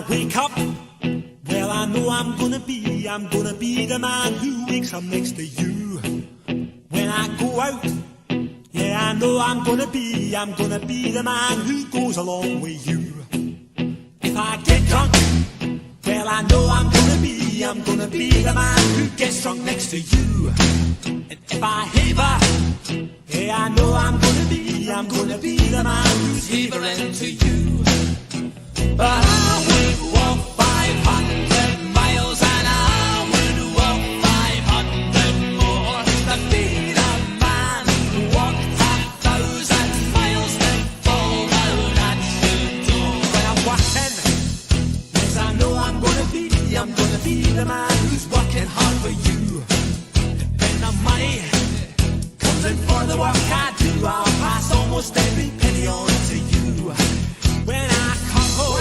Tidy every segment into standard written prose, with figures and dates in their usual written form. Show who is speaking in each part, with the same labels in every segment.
Speaker 1: I wake up, well, I know I'm gonna be the man who wakes up next to you. When I go out, yeah, I know I'm gonna be the man who goes along with you. If I get drunk, well, I know I'm gonna be the man who gets drunk next to you. And if I haver, yeah, I know I'm gonna be the man who's havering to you. But I would walk 500 miles and I would walk 500 more to be the man who walked 1,000 miles to fall down at your door. When I'm walking, yes, I know I'm gonna be the man who's working hard for you. And when the money comes in for the work I do, I'll pass almost every penny on to you. When I come home,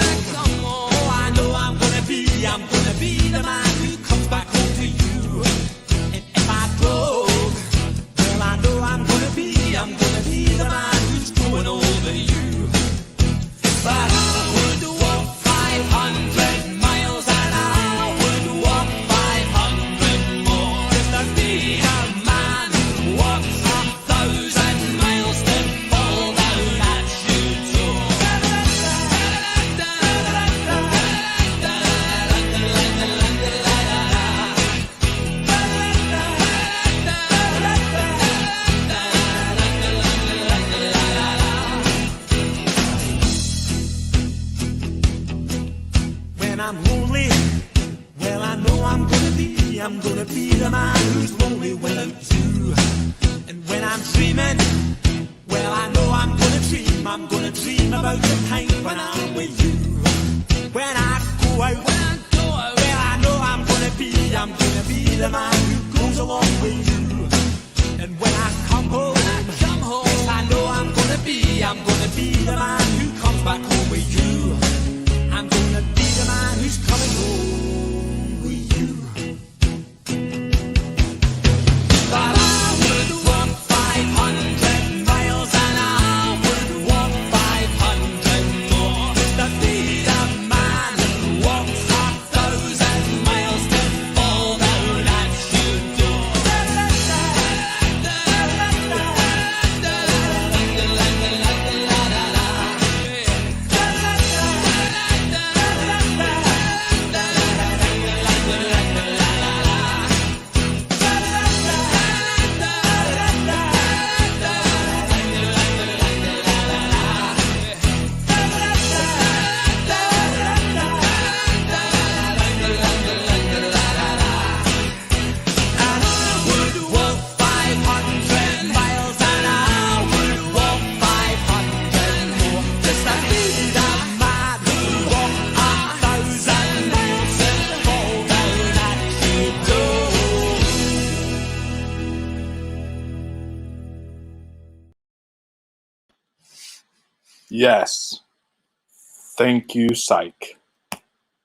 Speaker 1: oh, I know I'm gonna be the man who comes back home to you. And if I broke, well, I know I'm gonna be the man who's going over you. But I would walk 500 miles and I would walk 500 more just to be the man who walks 1,000 miles to fall down at your door. When I'm lonely, well, I know I'm gonna be the man who's lonely without you. And when I'm dreaming, well, I know I'm gonna dream about the time when I'm with you. When I go out, well, I know I'm gonna be the man who goes along with you. And when I come home, yes, I know I'm gonna be the man who comes back home with you. I'm gonna be the man who's coming home with you. But I would walk 500 miles and I would walk 500 more to be the man who walks 1,000 miles to fall down at your door. And I would walk 500 miles and I would walk 500 more just to be the man who walked 1,000 miles to fall down at your door.
Speaker 2: Yes. Thank you, Psych.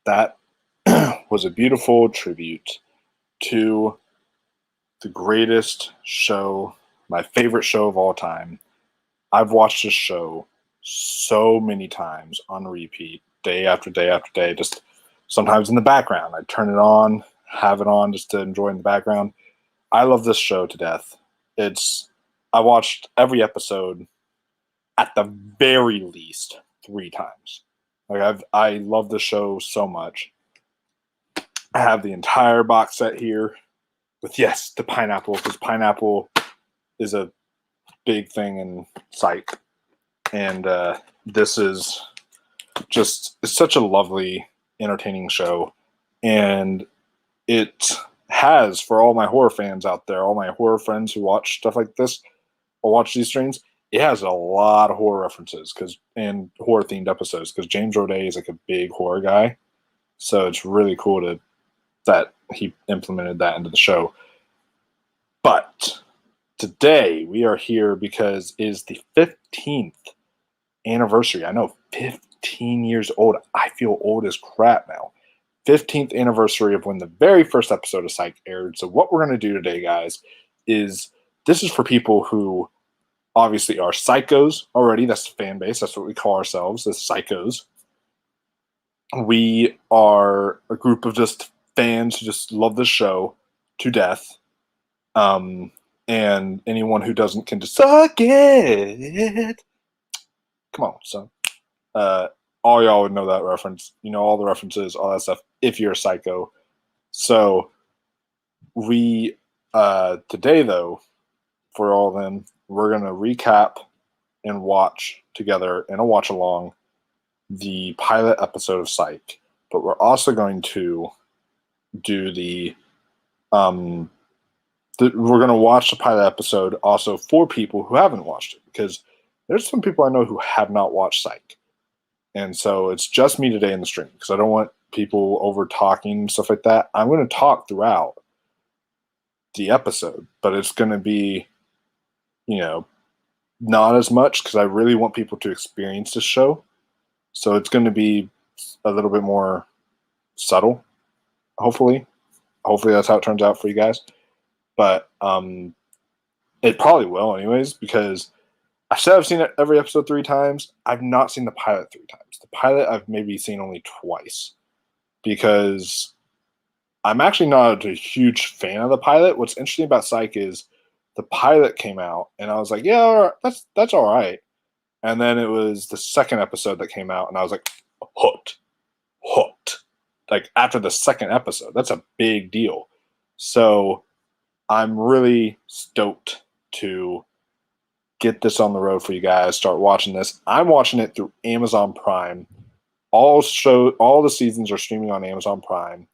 Speaker 2: That was a beautiful tribute to the greatest show, my favorite show of all time. I've watched this show so many times on repeat, day after day after day, just sometimes in the background. I turn it on, have it on just to enjoy in the background. I love this show to death. I watched every episode at the very least 3 times. I love the show so much. I have the entire box set here with, yes, the pineapple, because pineapple is a big thing in Psych. And this is it's such a lovely, entertaining show. And it has, for all my horror fans out there, all my horror friends who watch stuff like this or watch these streams, it has a lot of horror references and horror-themed episodes because James Roday is like a big horror guy. So it's really cool that he implemented that into the show. But today we are here because it is the 15th anniversary. I know, 15 years old. I feel old as crap now. 15th anniversary of when the very first episode of Psych aired. So what we're going to do today, guys, is this is for people who obviously are psychos already. That's the fan base. That's what we call ourselves, as psychos. we are a group of just fans who just love the show to death. And anyone who doesn't can just suck it. Come on, son. All y'all would know that reference. You know all the references, all that stuff, if you're a psycho. So we today, though, for all of them, we're going to recap and watch together in a watch along the pilot episode of Psych. But we're also going to do we're going to watch the pilot episode also for people who haven't watched it, because there's some people I know who have not watched Psych. And so it's just me today in the stream, because I don't want people over talking and stuff like that. I'm going to talk throughout the episode, but it's going to be, not as much, because I really want people to experience the show. So it's going to be a little bit more subtle, hopefully. Hopefully that's how it turns out for you guys. But it probably will anyways, because I said I've seen it every episode 3 times. I've not seen the pilot 3 times. The pilot I've maybe seen only twice, because I'm actually not a huge fan of the pilot. What's interesting about Psych is the pilot came out, and I was like, yeah, that's all right. And then it was the second episode that came out, and I was like, hooked. Like, after the second episode, that's a big deal. So I'm really stoked to get this on the road for you guys. Start watching this. I'm watching it through Amazon Prime. All the seasons are streaming on Amazon Prime,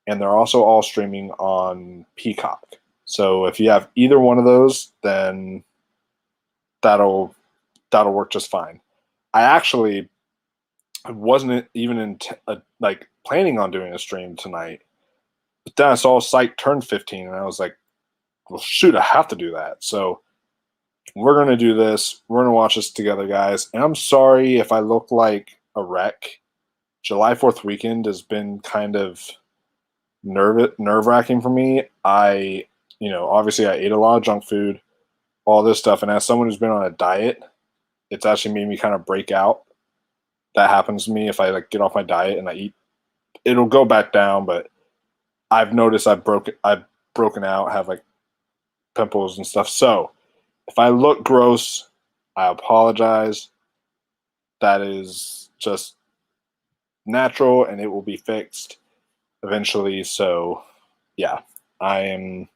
Speaker 2: and they're also all streaming on Peacock. So if you have either one of those, then that'll work just fine. I actually wasn't even planning on doing a stream tonight, but then I saw Psych turn 15, and I was like, well, shoot, I have to do that. So we're going to do this. We're going to watch this together, guys. And I'm sorry if I look like a wreck. July 4th weekend has been kind of nerve-wracking for me. Obviously I ate a lot of junk food, all this stuff. And as someone who's been on a diet, it's actually made me kind of break out. That happens to me if I get off my diet and I eat. It'll go back down, but I've noticed I've broken out, have pimples and stuff. So if I look gross, I apologize. That is just natural, and it will be fixed eventually. So yeah, I am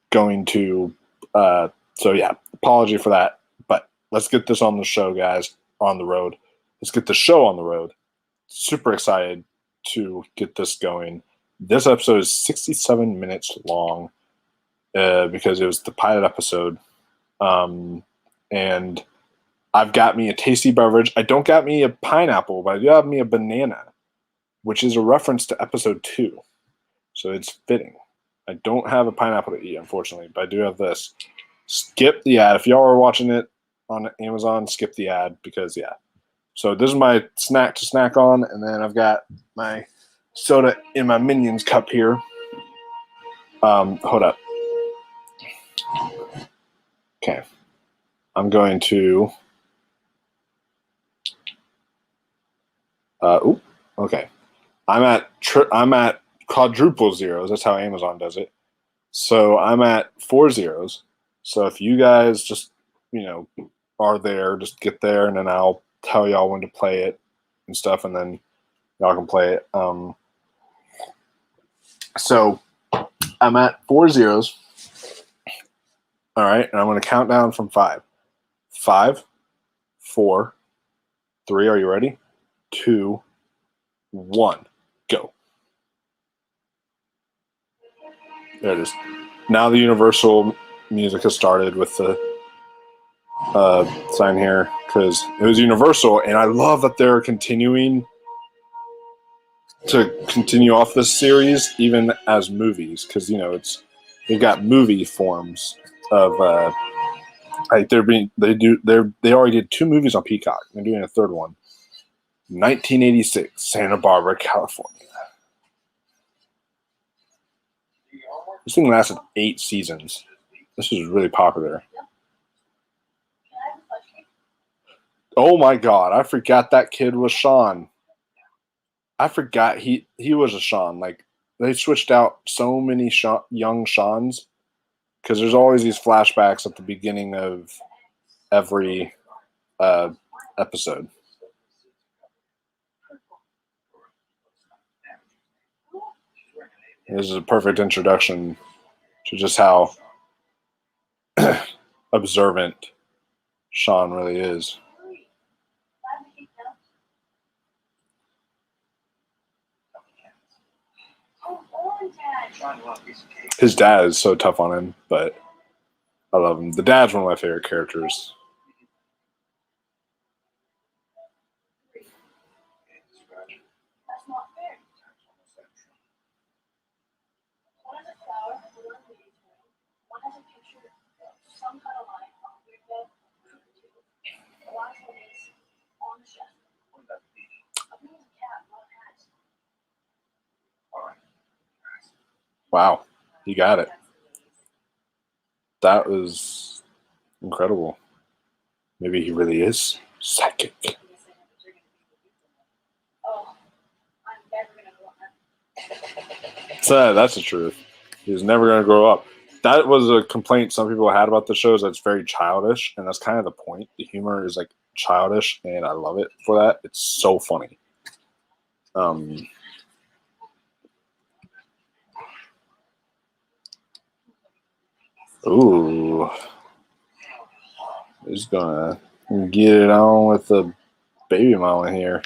Speaker 2: going to apology for that. But let's get this on the show, guys, on the road. Let's get the show on the road. Super excited to get this going. This episode is 67 minutes long because it was the pilot episode. And I've got me a tasty beverage. I don't got me a pineapple, but I do have me a banana, which is a reference to episode 2. So it's fitting. I don't have a pineapple to eat, unfortunately, but I do have this. Skip the ad. If y'all are watching it on Amazon, skip the ad, because, yeah. So this is my snack to snack on, and then I've got my soda in my Minions cup here. Hold up. Okay. I'm going to... okay. I'm at quadruple zeros. That's how Amazon does it. So I'm at 4 zeros. So if you guys just, are there, just get there, and then I'll tell y'all when to play it and stuff, and then y'all can play it. So I'm at 4 zeros. All right, and I'm going to count down from 5. 5, 4, 3. Are you ready? 2, 1. Go. There it is. Now the Universal music has started with the sign here, because it was Universal, and I love that they're continuing to continue off this series even as movies, because they've got movie forms of they already did 2 movies on Peacock. They're doing a 3rd one. 1986, Santa Barbara, California. This thing lasted 8 seasons. This was really popular. Oh my God, I forgot that kid was Sean. I forgot he was a Sean. Like they switched out so many young Seans because there's always these flashbacks at the beginning of every uh, episode. This is a perfect introduction to just how observant Sean really is. His dad is so tough on him, but I love him. The dad's one of my favorite characters. Wow, you got it. That was incredible. Maybe he really is psychic. So that's the truth. He's never going to grow up. That was a complaint some people had about the shows. That's very childish, and that's kind of the point. The humor is like childish, and I love it for that. It's so funny. Ooh, he's gonna get it on with the baby mama here.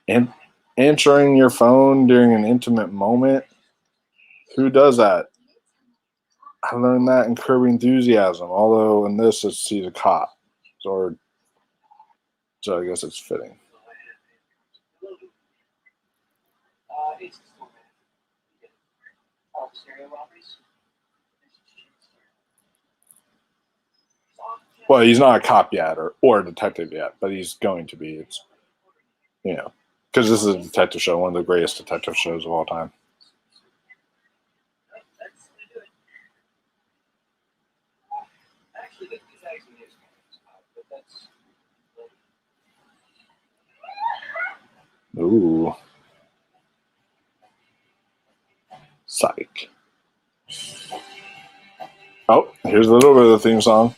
Speaker 2: And answering your phone during an intimate moment. Who does that? I learned that in Curb Enthusiasm. Although in this, he's a cop, so I guess it's fitting. Well, he's not a cop yet, or a detective yet, but he's going to be. It's because this is a detective show, one of the greatest detective shows of all time. Ooh. Psych. Oh, here's a little bit of the theme song.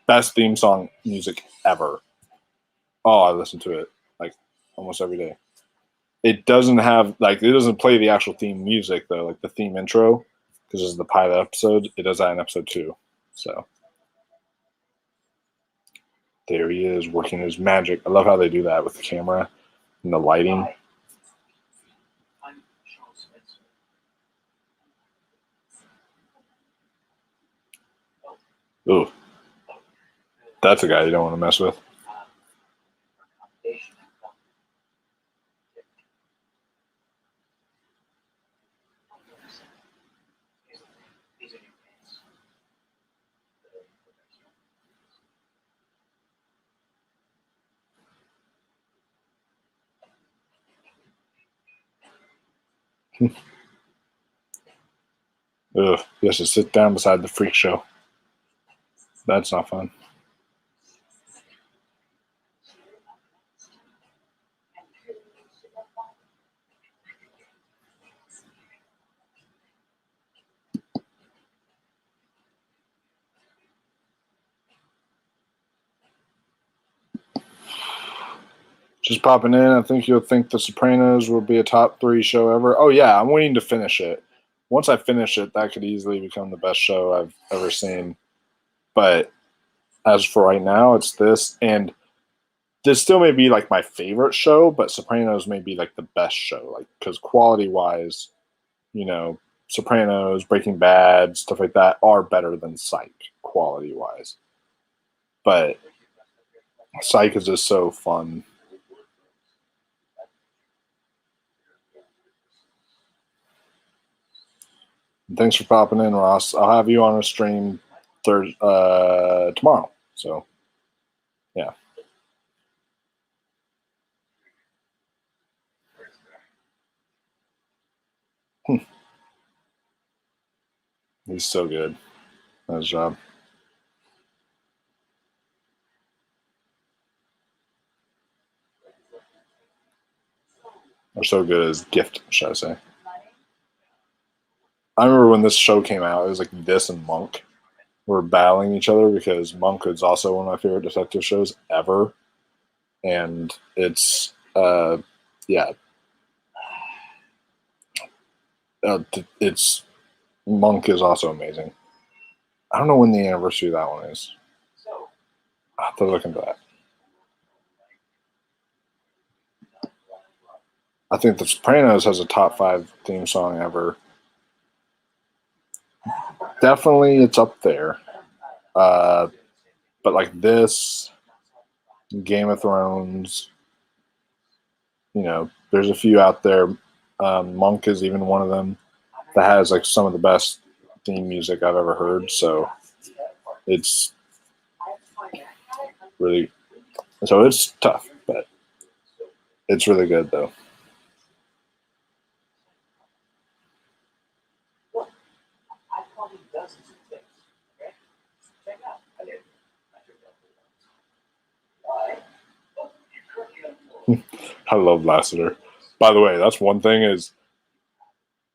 Speaker 2: Best theme song music ever. Oh, I listen to it like almost every day. It doesn't play the actual theme music though, like the theme intro, because this is the pilot episode. It does that in episode 2. So there he is working his magic. I love how they do that with the camera and the lighting. Ooh, that's a guy you don't want to mess with. Ugh, he has to sit down beside the freak show. That's not fun. Just popping in. I think you'll think The Sopranos will be a top 3 show ever. Oh yeah, I'm waiting to finish it. Once I finish it, that could easily become the best show I've ever seen. But as for right now, it's this, and this still may be like my favorite show, but Sopranos may be like the best show, like because quality wise, Sopranos, Breaking Bad, stuff like that are better than Psych quality wise. But Psych is just so fun. Thanks for popping in, Ross. I'll have you on a stream tomorrow. So, yeah. He's so good at his job. Or so good at his gift, should I say. I remember when this show came out, it was like this and Monk were battling each other because Monk is also one of my favorite detective shows ever. And it's, yeah, it's Monk is also amazing. I don't know when the anniversary of that one is. I have to look into that. I think The Sopranos has a top 5 theme song ever. Definitely, it's up there. But like this, Game of Thrones, there's a few out there. Monk is even one of them that has like some of the best theme music I've ever heard. So it's really, so it's tough, but it's really good though. I love Lassiter. By the way, that's one thing is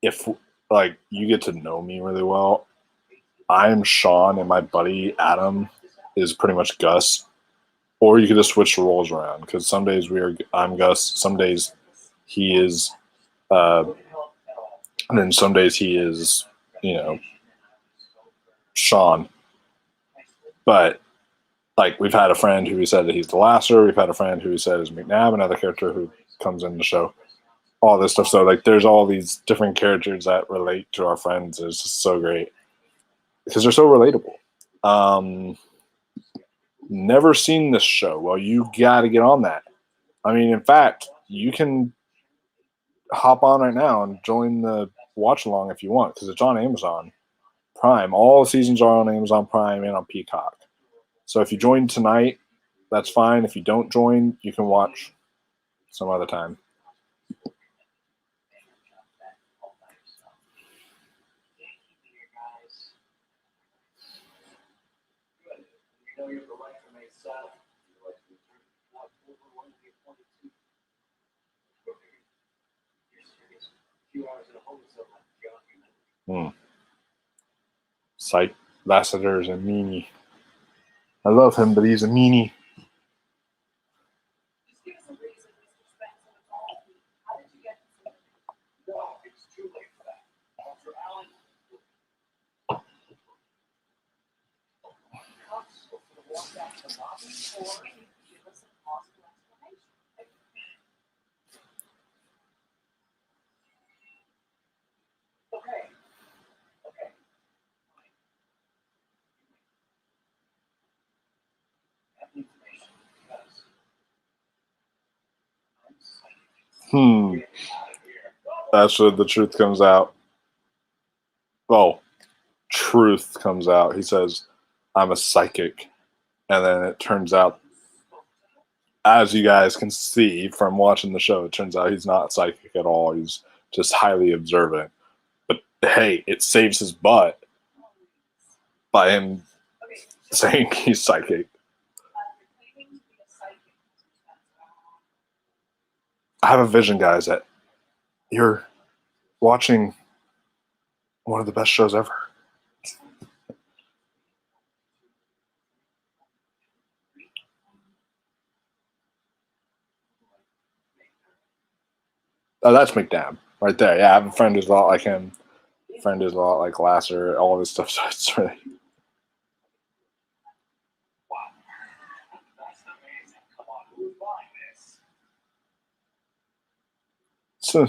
Speaker 2: if like you get to know me really well, I'm Sean and my buddy Adam is pretty much Gus. Or you could just switch the roles around because some days I'm Gus, some days he is, and then some days he is, Sean. But like we've had a friend who said that he's the Lasser. We've had a friend who said is McNabb, another character who comes in the show. All this stuff. So like, there's all these different characters that relate to our friends. It's just so great because they're so relatable. Never seen this show. Well, you got to get on that. I mean, in fact, you can hop on right now and join the watch along if you want because it's on Amazon Prime. All the seasons are on Amazon Prime and on Peacock. So if you join tonight, that's fine. If you don't join, you can watch some other time. Psych. Lassiter is a meanie. I love him, but he's a meanie. That's where the truth comes out. Oh, truth comes out. He says, I'm a psychic. And then it turns out, as you guys can see from watching the show, it turns out he's not psychic at all. He's just highly observant. But hey, it saves his butt by him saying he's psychic. I have a vision, guys, that you're watching one of the best shows ever. Oh, that's McNabb right there. Yeah, I have a friend who's a lot like him. Friend is a lot like Lasser. All this stuff. So it's really. So,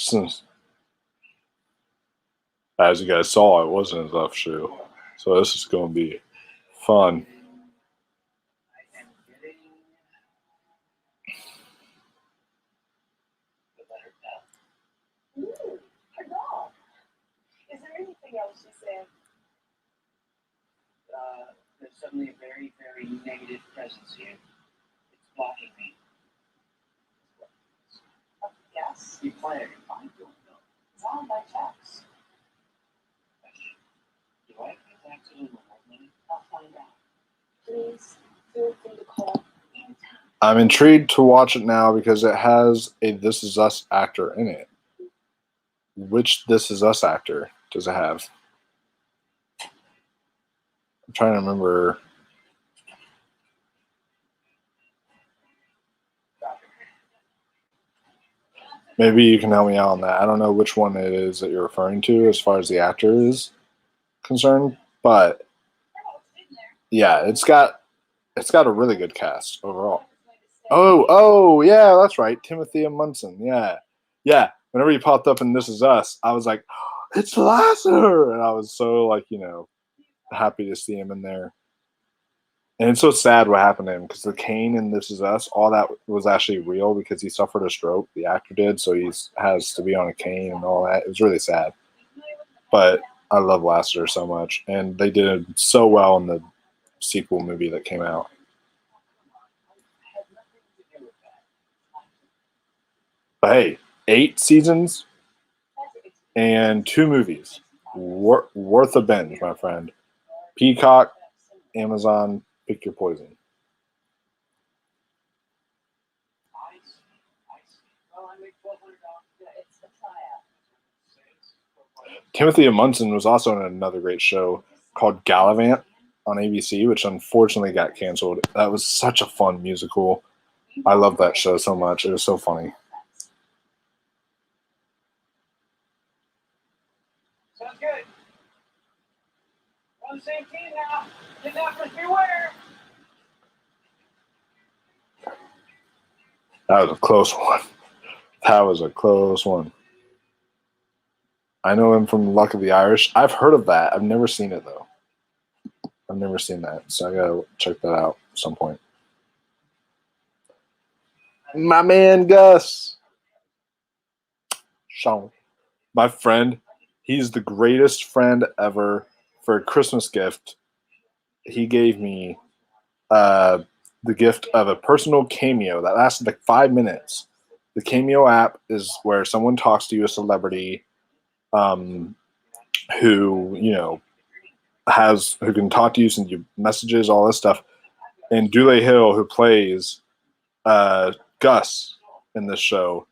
Speaker 2: Since, as you guys saw, it wasn't his left shoe. So this is going to be fun.
Speaker 3: Is there anything else you said? There's suddenly a very, very negative presence here. It's blocking me. Yes? You planted it. I don't know. It's on my checks. Do I pay taxes on my money? I'll find out. Please feel free to call anytime.
Speaker 2: I'm intrigued to watch it now because it has a This Is Us actor in it. Which This Is Us actor does it have? I'm trying to remember. Maybe you can help me out on that. I don't know which one it is that you're referring to as far as the actor is concerned, but yeah, it's got a really good cast overall. Oh, yeah, that's right, Timothy Munson. Yeah. Whenever he popped up in This Is Us, I was like, oh, it's Lasser, and I was so happy to see him in there. And it's so sad what happened to him because the cane in This Is Us, all that was actually real because he suffered a stroke. The actor did, so he has to be on a cane and all that. It was really sad. But I love Lasseter so much, and they did so well in the sequel movie that came out. But hey, 8 seasons and 2 movies. Worth a binge, my friend. Peacock, Amazon, pick your poison. Timothy Munson was also in another great show called Gallivant on ABC, which unfortunately got canceled. That was such a fun musical. I love that show so much. It was so funny.
Speaker 3: Sounds good. We're on the same team now. Kidnappers beware.
Speaker 2: That was a close one. That was a close one. I know him from Luck of the Irish. I've heard of that. I've never seen it, though. I've never seen that, so I gotta check that out at some point. My man, Gus. Sean. My friend. He's the greatest friend ever. For a Christmas gift, he gave me the gift of a personal cameo that lasted like 5 minutes. The Cameo app is where someone talks to you, a celebrity, who who can talk to you, send you messages, all this stuff. And Dule Hill, who plays Gus in this show,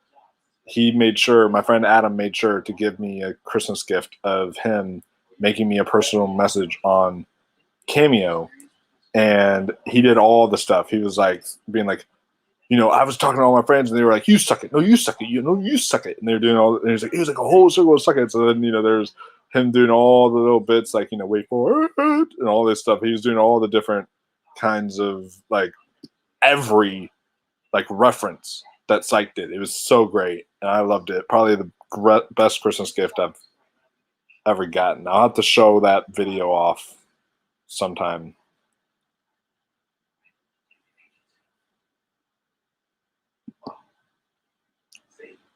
Speaker 2: my friend Adam made sure to give me a Christmas gift of him making me a personal message on Cameo. And he did all the stuff. He was like being like, I was talking to all my friends and they were like, you suck it. No, you suck it. You suck it. And they were doing all, and it was like a whole circle of suck it. So then, there's him doing all the little bits like, wait for it and all this stuff. He was doing all the different kinds of every reference that Psych did. It was so great. And I loved it. Probably the best Christmas gift I've ever gotten. I'll have to show that video off sometime.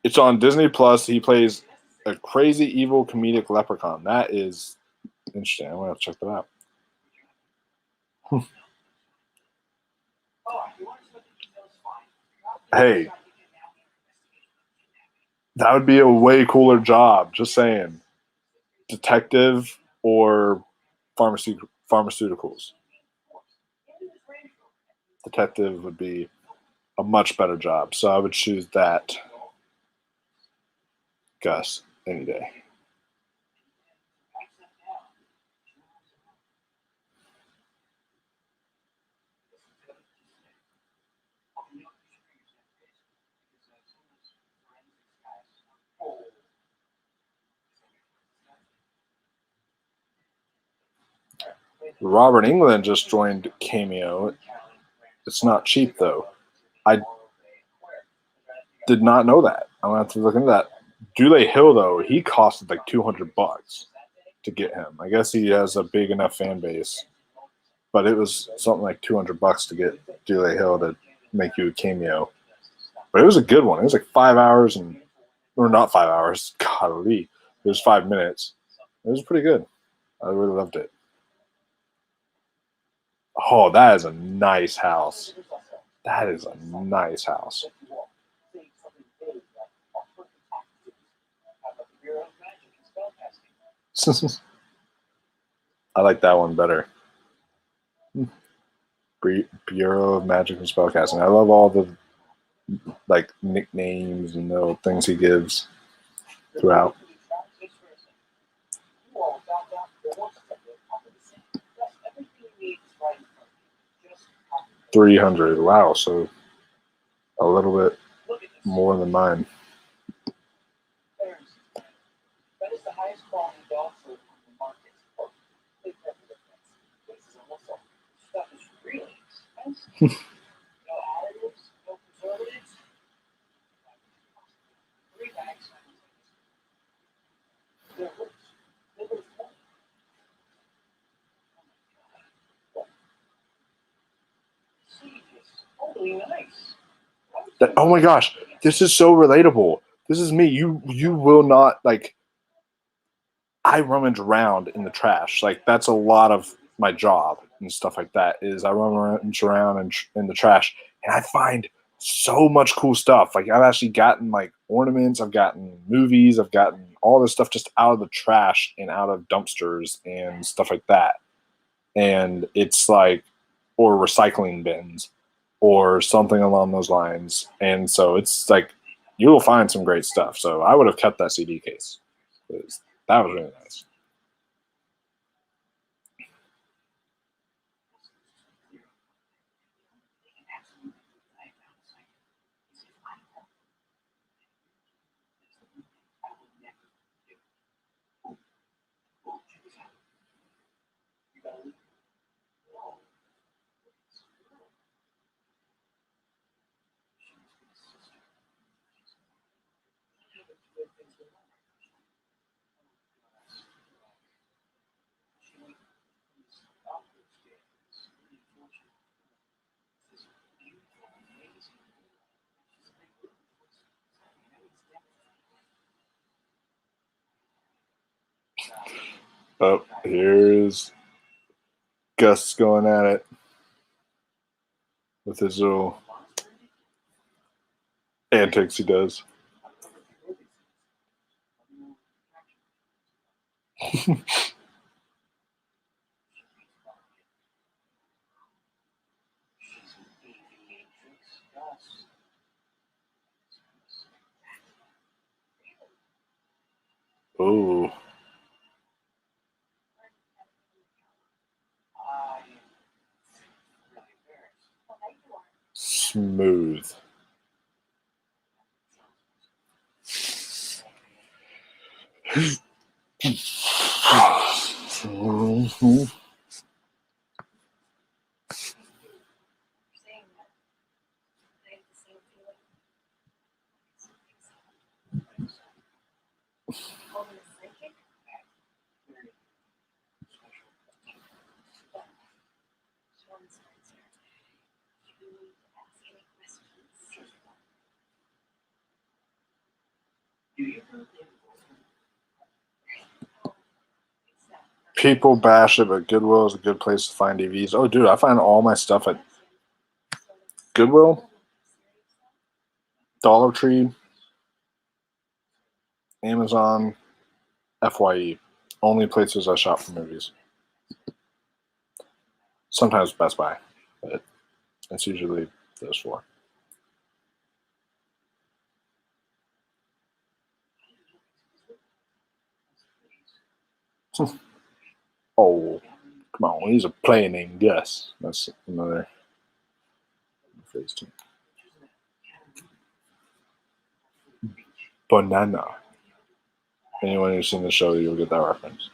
Speaker 2: It's on Disney Plus. He plays a crazy, evil, comedic leprechaun. That is interesting. I'm going to check that out. Hey, that would be a way cooler job. Just saying. Detective or pharmaceuticals. Detective would be a much better job. So I would choose that. Gus, any day. Robert Englund just joined Cameo. It's not cheap, though. I did not know that. I'm going to have to look into that. Dule Hill though, he costed like $200 to get him. I guess he has a big enough fan base, but it was something like $200 to get Dule Hill to make you a cameo. But it was a good one. It was like 5 hours or not 5 hours. Golly, it was 5 minutes. It was pretty good. I really loved it. Oh, that is a nice house. That is a nice house. I like that one better. Bureau of Magic and Spellcasting. I love all the like nicknames and the things he gives throughout. 300. Wow, so a little bit more than mine.
Speaker 3: That is the highest quality dog food on the market. Big difference. This is also stuff is really expensive. No additives, no preservatives. 3 bags. They're rich. They're rich. See, it's totally nice.
Speaker 2: Oh my gosh, this is so relatable. This is me. You will not like. I rummage around in the trash. Like that's a lot of my job and stuff like that. Is I rummage around in the trash, and I find so much cool stuff. Like I've actually gotten like ornaments. I've gotten movies. I've gotten all this stuff just out of the trash and out of dumpsters and stuff like that. And it's like, or recycling bins, or something along those lines. And so it's like you will find some great stuff. So I would have kept that CD case. That was really nice. Oh, here's Gus going at it with his little antics he does. Oh, smooth. People bash it, but Goodwill is a good place to find DVDs. Oh, dude, I find all my stuff at Goodwill, Dollar Tree, Amazon, FYE. Only places I shop for movies. Sometimes Best Buy, but it's usually those four. Oh, come on. He's a player named Gus. That's another phrase too. Banana. Anyone who's seen the show, you'll get that reference.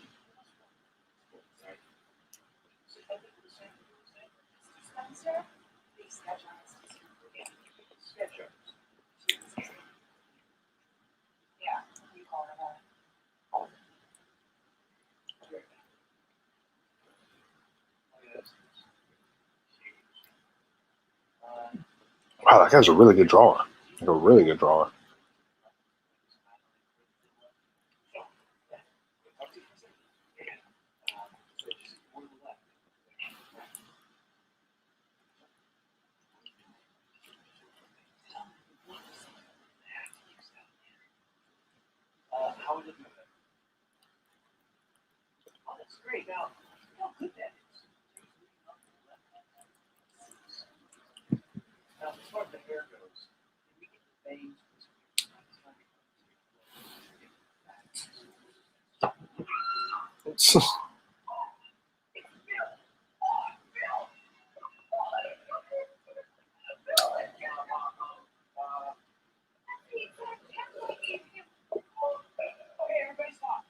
Speaker 2: Wow, that guy's a really good drawer. Like a really good drawer.
Speaker 3: How would it know that? Oh, that's great. Now, how good that is. Now, as far as the hair goes, can we get the bangs? Okay, everybody stop.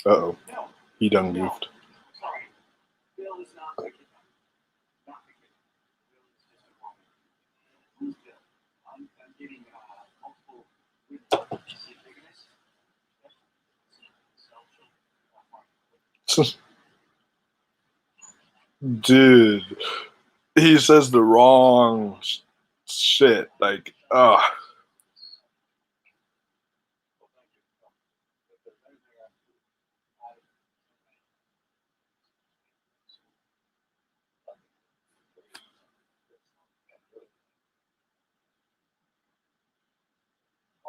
Speaker 2: Uh-oh.
Speaker 3: No,
Speaker 2: He done goofed.
Speaker 3: sorry. Bill is not wicked. Not wicked. Bill is just a woman. Who's Bill? I'm getting multiple significance.
Speaker 2: Dude, he says the wrong shit. Like, ugh.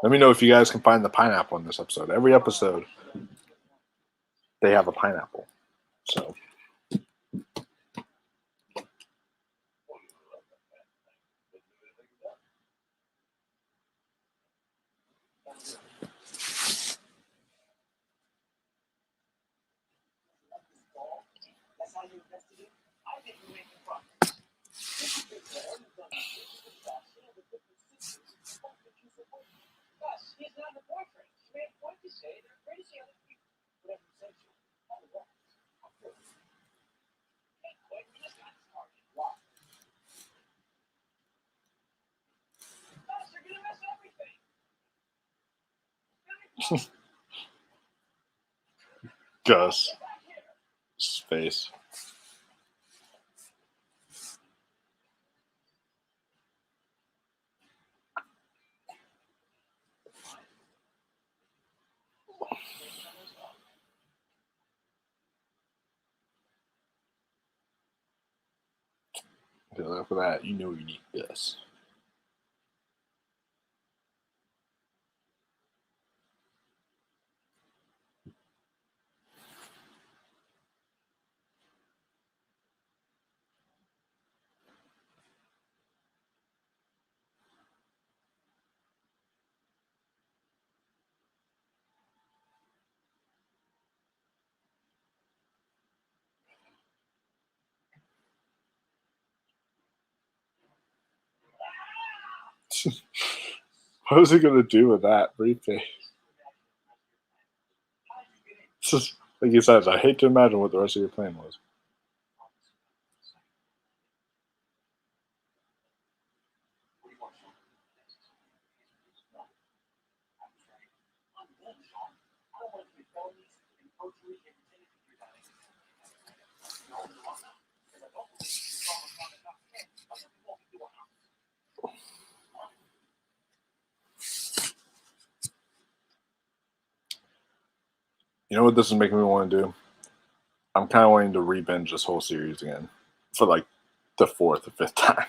Speaker 2: Let me know if you guys can find the pineapple in this episode. Every episode, they have a pineapple. So,
Speaker 3: That's how you investigate. I think you make it fun. Gus, he's not a boyfriend. She made a point to say they're afraid to see other people. Whatever sensual. On the wall. Hey, boy, we just got started. Why? Gus, you're gonna mess everything.
Speaker 2: Gus. Space. Okay, for that, you know you need this. What was he gonna do with that briefcase? Like he says, I hate to imagine what the rest of your plan was. You know what this is making me want to do? I'm kind of wanting to re-binge this whole series again for like the fourth or fifth time.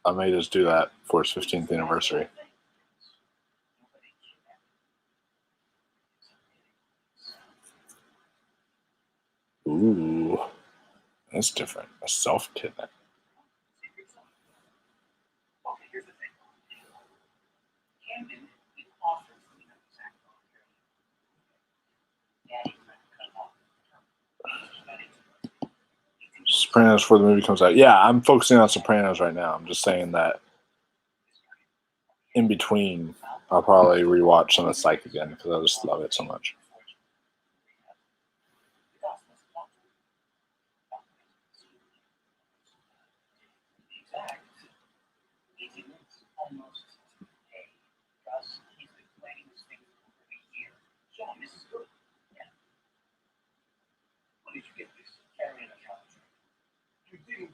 Speaker 2: I may just do that for its 15th anniversary. Ooh, that's different. A self-kidnap.
Speaker 3: Okay, here's the thing. Camden didn't offer for me to attack voluntarily. Daddy tried to cut him off.
Speaker 2: Sopranos before the movie comes out. Yeah, I'm focusing on Sopranos right now. I'm just saying that in between, I'll probably rewatch some of Psych again because I just love it so much.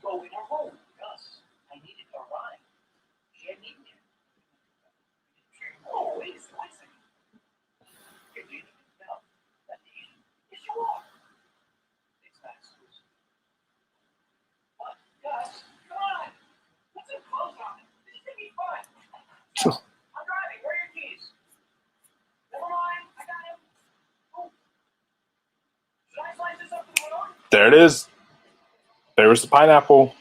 Speaker 3: go in her home. Gus, I needed a ride. She had needed it. Oh, wait a second. You're leaving? No. Yes, you are. It's not exclusive. What? Gus, come on. Put some clothes on. This is going to be fun. I'm driving. Where are your keys? Never mind. I got him. Oh. Should I slice this up to the road?
Speaker 2: There it is. There was the pineapple.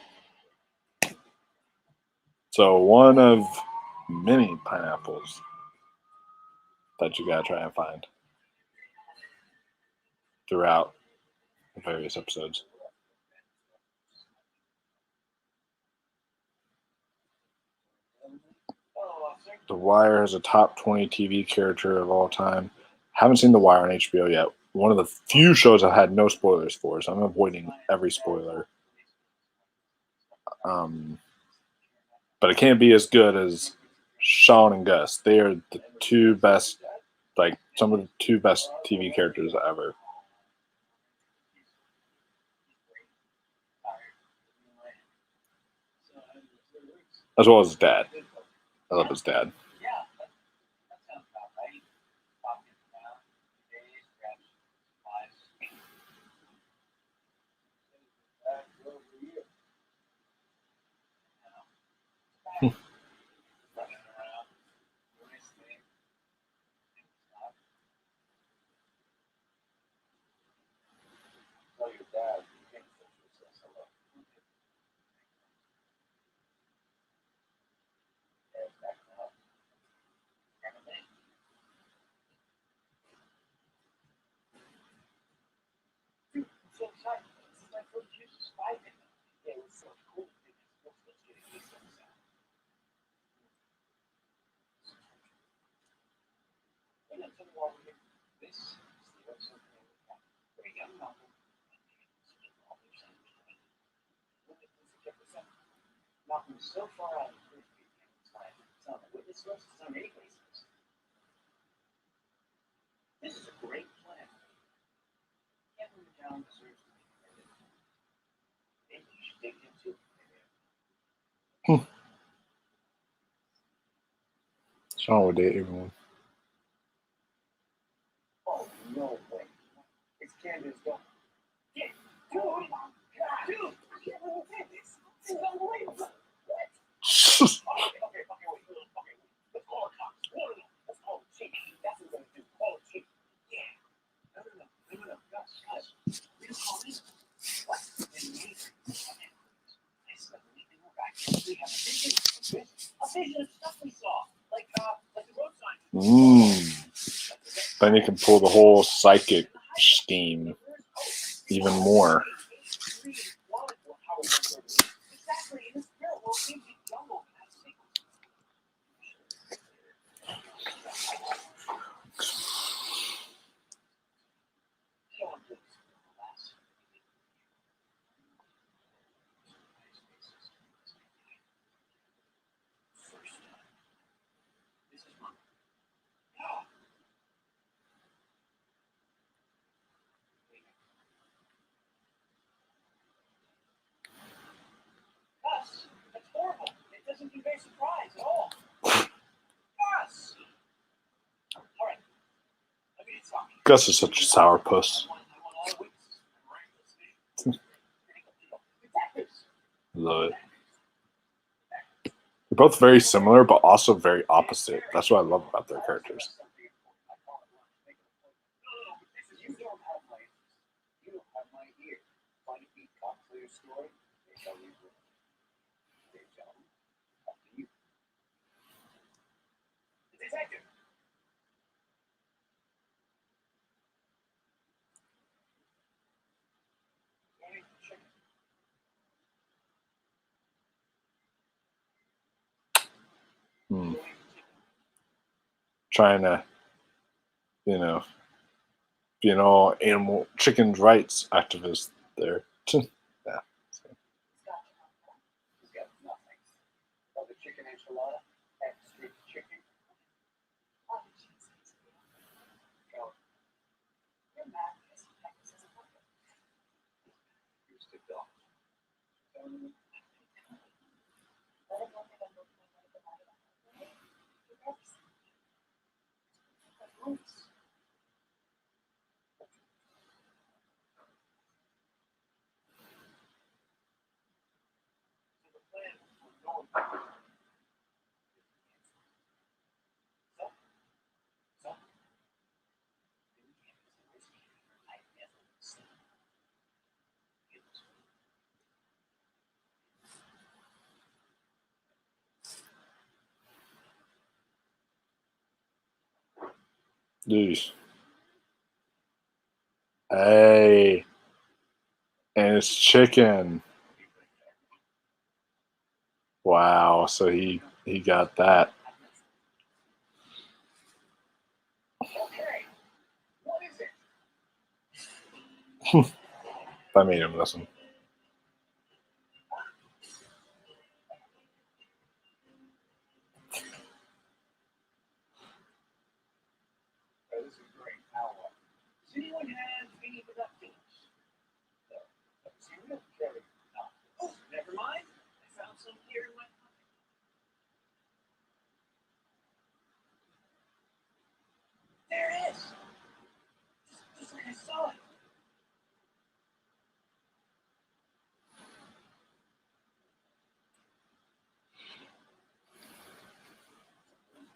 Speaker 2: So one of many pineapples that you gotta try and find throughout the various episodes. The Wire has a top 20 TV character of all time. Haven't seen The Wire on HBO yet. One of the few shows I've had no spoilers for, so I'm avoiding every spoiler. But it can't be as good as Sean and Gus. They are the two best, like some of the two best TV characters ever. As well as his dad. I love his dad.
Speaker 3: So excited. This is my first use of Psych. It was so cool. Let's get a piece of this out. And then some more here. This is the episode where young Malcolm Malcolm is so far out of the first time. It's on the witness list. It's on anybody's list. This is a great plan. Kevin Down deserves to be credited. Maybe you should dig him too.
Speaker 2: Sean would date everyone.
Speaker 3: Oh, no way. It's Candace's daughter. Yeah. Dude, I can't believe this. This is unbelievable. What? Okay, wait. Let's call the cops. No. Let's call the chief. That's what we're going to do. Call the chief. Yeah. No. Guys. We don't call this. What? We have a vision. A vision of stuff we saw. Like the road signs.
Speaker 2: Then you can pull the whole psychic scheme even more.
Speaker 3: That's horrible. It doesn't convey surprise at all. Gus! All right. Let me get talking.
Speaker 2: Gus is such a sourpuss. Love it. They're both very similar, but also very opposite. That's what I love about their characters. Trying to, be an all animal chickens' rights activist there. Yeah.
Speaker 3: months. So the plan was going so, I've never seen it.
Speaker 2: Jeez. Hey. And it's chicken. Wow. So he got that.
Speaker 3: Okay, what is it?
Speaker 2: I made him listen.
Speaker 3: Oh, this is great. Now what? Does anyone have any productions? No. Cereal? Carry. No. Oh, never mind. I found some here in my pocket. There it is. Just like I saw it.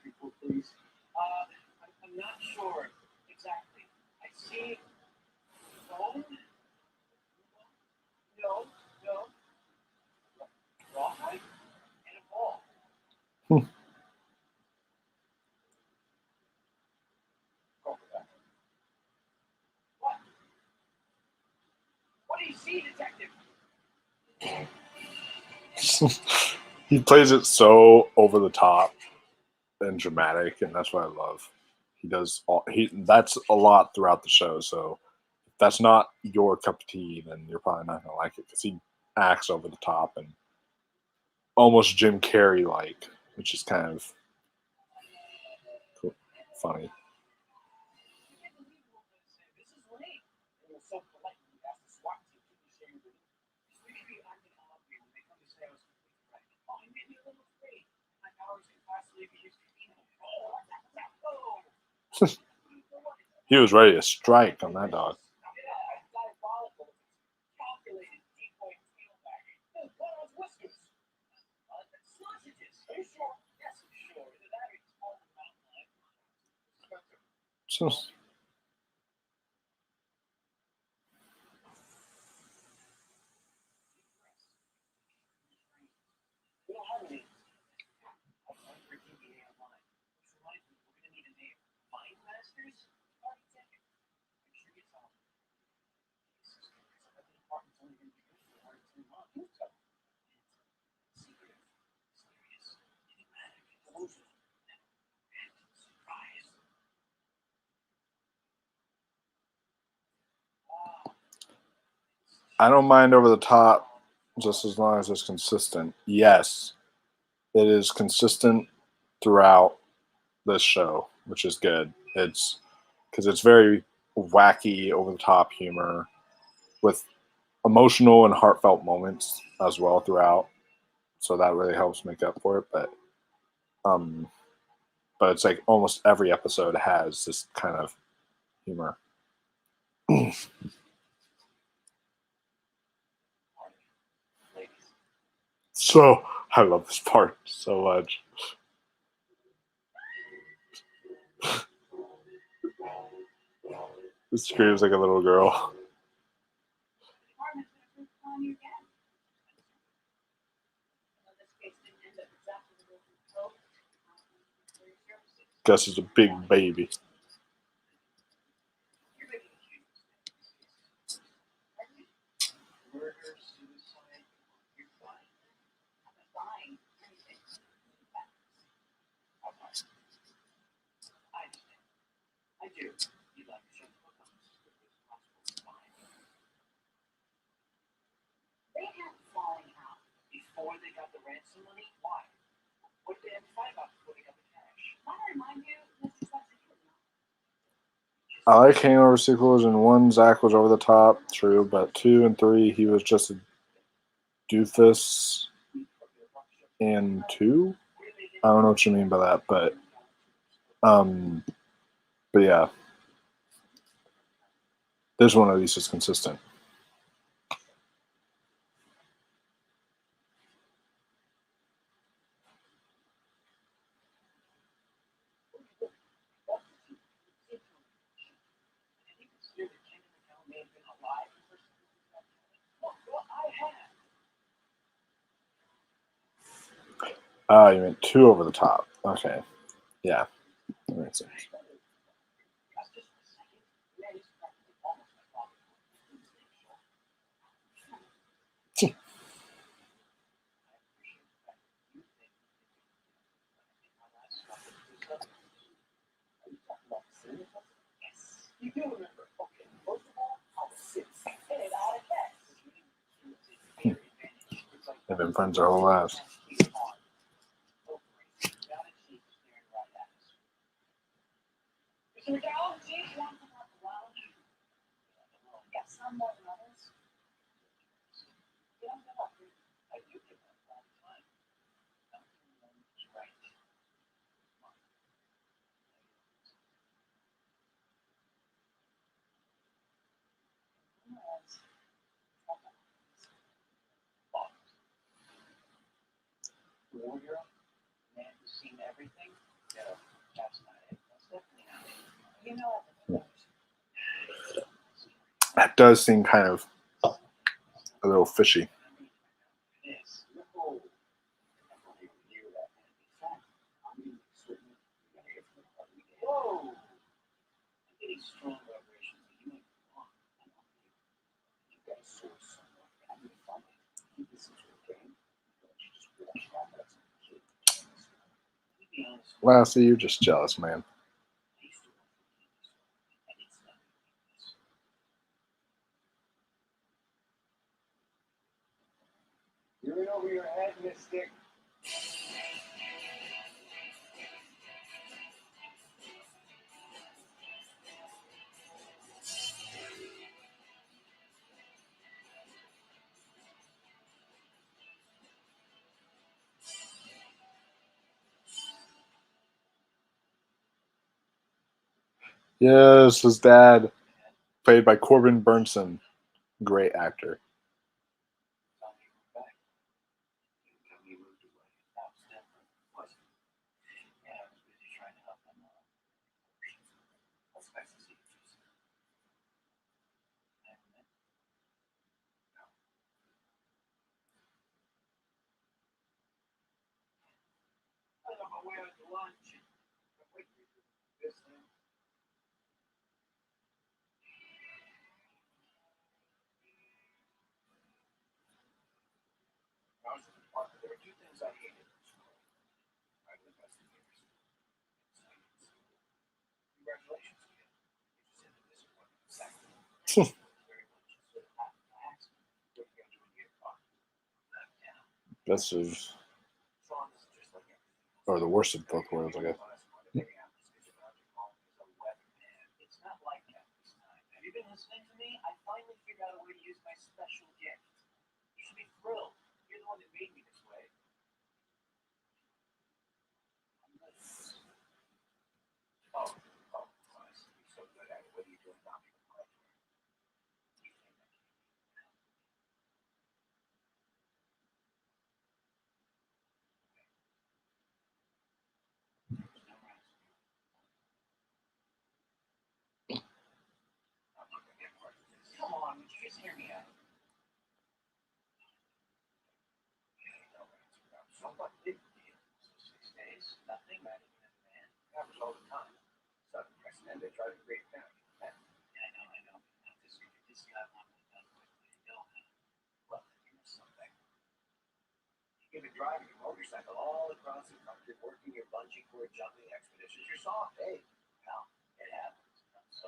Speaker 3: People, please. I'm not sure exactly. I see bone. No. Rawhide and a ball. Go for that. What? What do you see, detective?
Speaker 2: He plays it so over the top and dramatic, and that's what I love. He does that's a lot throughout the show, so if that's not your cup of tea, then you're probably not gonna like it because he acts over the top and almost Jim Carrey like, which is kind of cool, funny.
Speaker 3: This is late. They were so politely asked the SWAT team to share with me. Maybe I can help you when they come to say I was completely right. Oh, you made me a little afraid. My powers could possibly be used to
Speaker 2: He was ready to strike on that dog.
Speaker 3: Calculated decoy tailback. Those bottomless whiskers. Sausages. Are you sure? Yes, I'm sure. Either that or he's called the mountain lion.
Speaker 2: So,
Speaker 3: We don't have any. I'm going for DBA online. Which reminds me, we're going to need a name. Mind Masters? Already taken. Make sure you tell them. The department's only going to be good for 1 or 2 months. You tell them. Secretive, mysterious, enigmatic, delusional, and surprise.
Speaker 2: I don't mind over the top just as long as it's consistent. Yes, it is consistent throughout this show, which is good. It's because it's very wacky, over the top humor with emotional and heartfelt moments as well throughout. So that really helps make up for it. Um, but it's like almost every episode has this kind of humor. So I love this part so much. It screams like a little girl. Gus is a big baby.
Speaker 3: Murder, suicide, you're fine. I'm fine. I understand. I do. You'd like to show the book on as quickly as possible. Fine. They had falling out before they got the ransom money. Why? What did they have to fight about before they got the cash? I remind you, Mr. Spencer,
Speaker 2: I like Hangover sequels, and 1, Zach was over the top, true, but 2 and 3, he was just a doofus. And 2? I don't know what you mean by that, but But yeah, there's one of these that's consistent. You meant two over the top. Okay. Yeah. That makes sense.
Speaker 3: You do remember, okay, first of all, I'll sit and out of cat.
Speaker 2: They've been friends their whole lives.
Speaker 3: Warrior, man who's seen everything. No, that's not it. That's definitely not it. You know,
Speaker 2: That does seem kind of a little fishy.
Speaker 3: this. No. I don't even hear that. In fact, I'm certain you gotta hear from the part we get. Whoa! I'm getting strong vibrations that you might be wrong. I know you. You got a source somewhere. I need to find it. You listen to a game. You just watch that. That's a kid. Let me be honest.
Speaker 2: Well, see, you're just jealous, man.
Speaker 3: I used to work for a candy store, and it's not like this. You're in over your head, Mystic.
Speaker 2: Yes, his dad, played by Corbin Burnson. Great actor.
Speaker 3: Tell me we're back. You tell me moved away. That was different, wasn't it? Yeah, I was busy trying to help them out. What's nice to see you, Jason? I haven't met you. No. I don't know where to lunch. I'm waiting for you. This thing. I was in the park. There were two things I hated in school. Private investigators. Congratulations, kid. You just ended this one. Exactly. Very much. So I asked him, what are you going to do when you get caught? Left town.
Speaker 2: That's of,
Speaker 3: Sean is just like everything.
Speaker 2: or the worst of both worlds, I guess.
Speaker 3: It's not like that this time. Have you been listening to me? I finally figured out a way to use my special gift. You should be thrilled. You're the one that made me this way. I'm good at this. Oh, honestly, you're so good at it. What are you doing now? You think I can There's no answer. I'm not gonna get part of this. Come on, would you just hear me out? No answer. I'm so what big deal. So 6 days, nothing, not even a man. Happens all the time. It's not unprecedented. Try to create panic. Yeah, I know. Not this guy. This guy wanted it done quickly. You know that. Well, you missed something. You've been driving your motorcycle all across the country, working your bungee cord jumping expeditions. You're soft, hey. Well, it happens. So,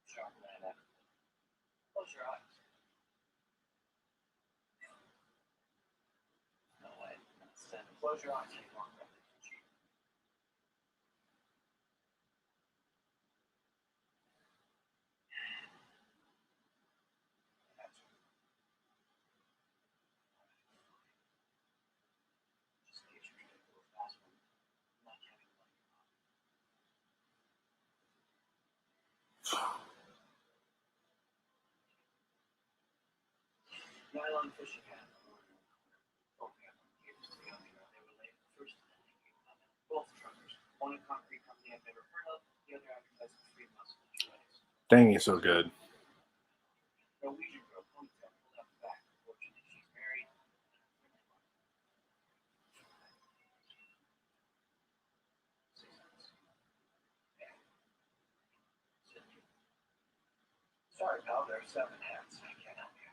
Speaker 3: sharp that up. Close your eyes. No way. Close your eyes. You want that to cheat. That's what. Just in case you're trying to go fast one. I'm not counting on you. nylon fishing hat. Oh, yeah. They were late first. Both truckers. One a concrete company I've never heard of. The other advertising free muscle insurance.
Speaker 2: Dang, he's so good.
Speaker 3: Norwegian girl, ponytail, pulled out the back. Fortunately, she's married. Sorry, pal, there are 7 hats. I can't help you.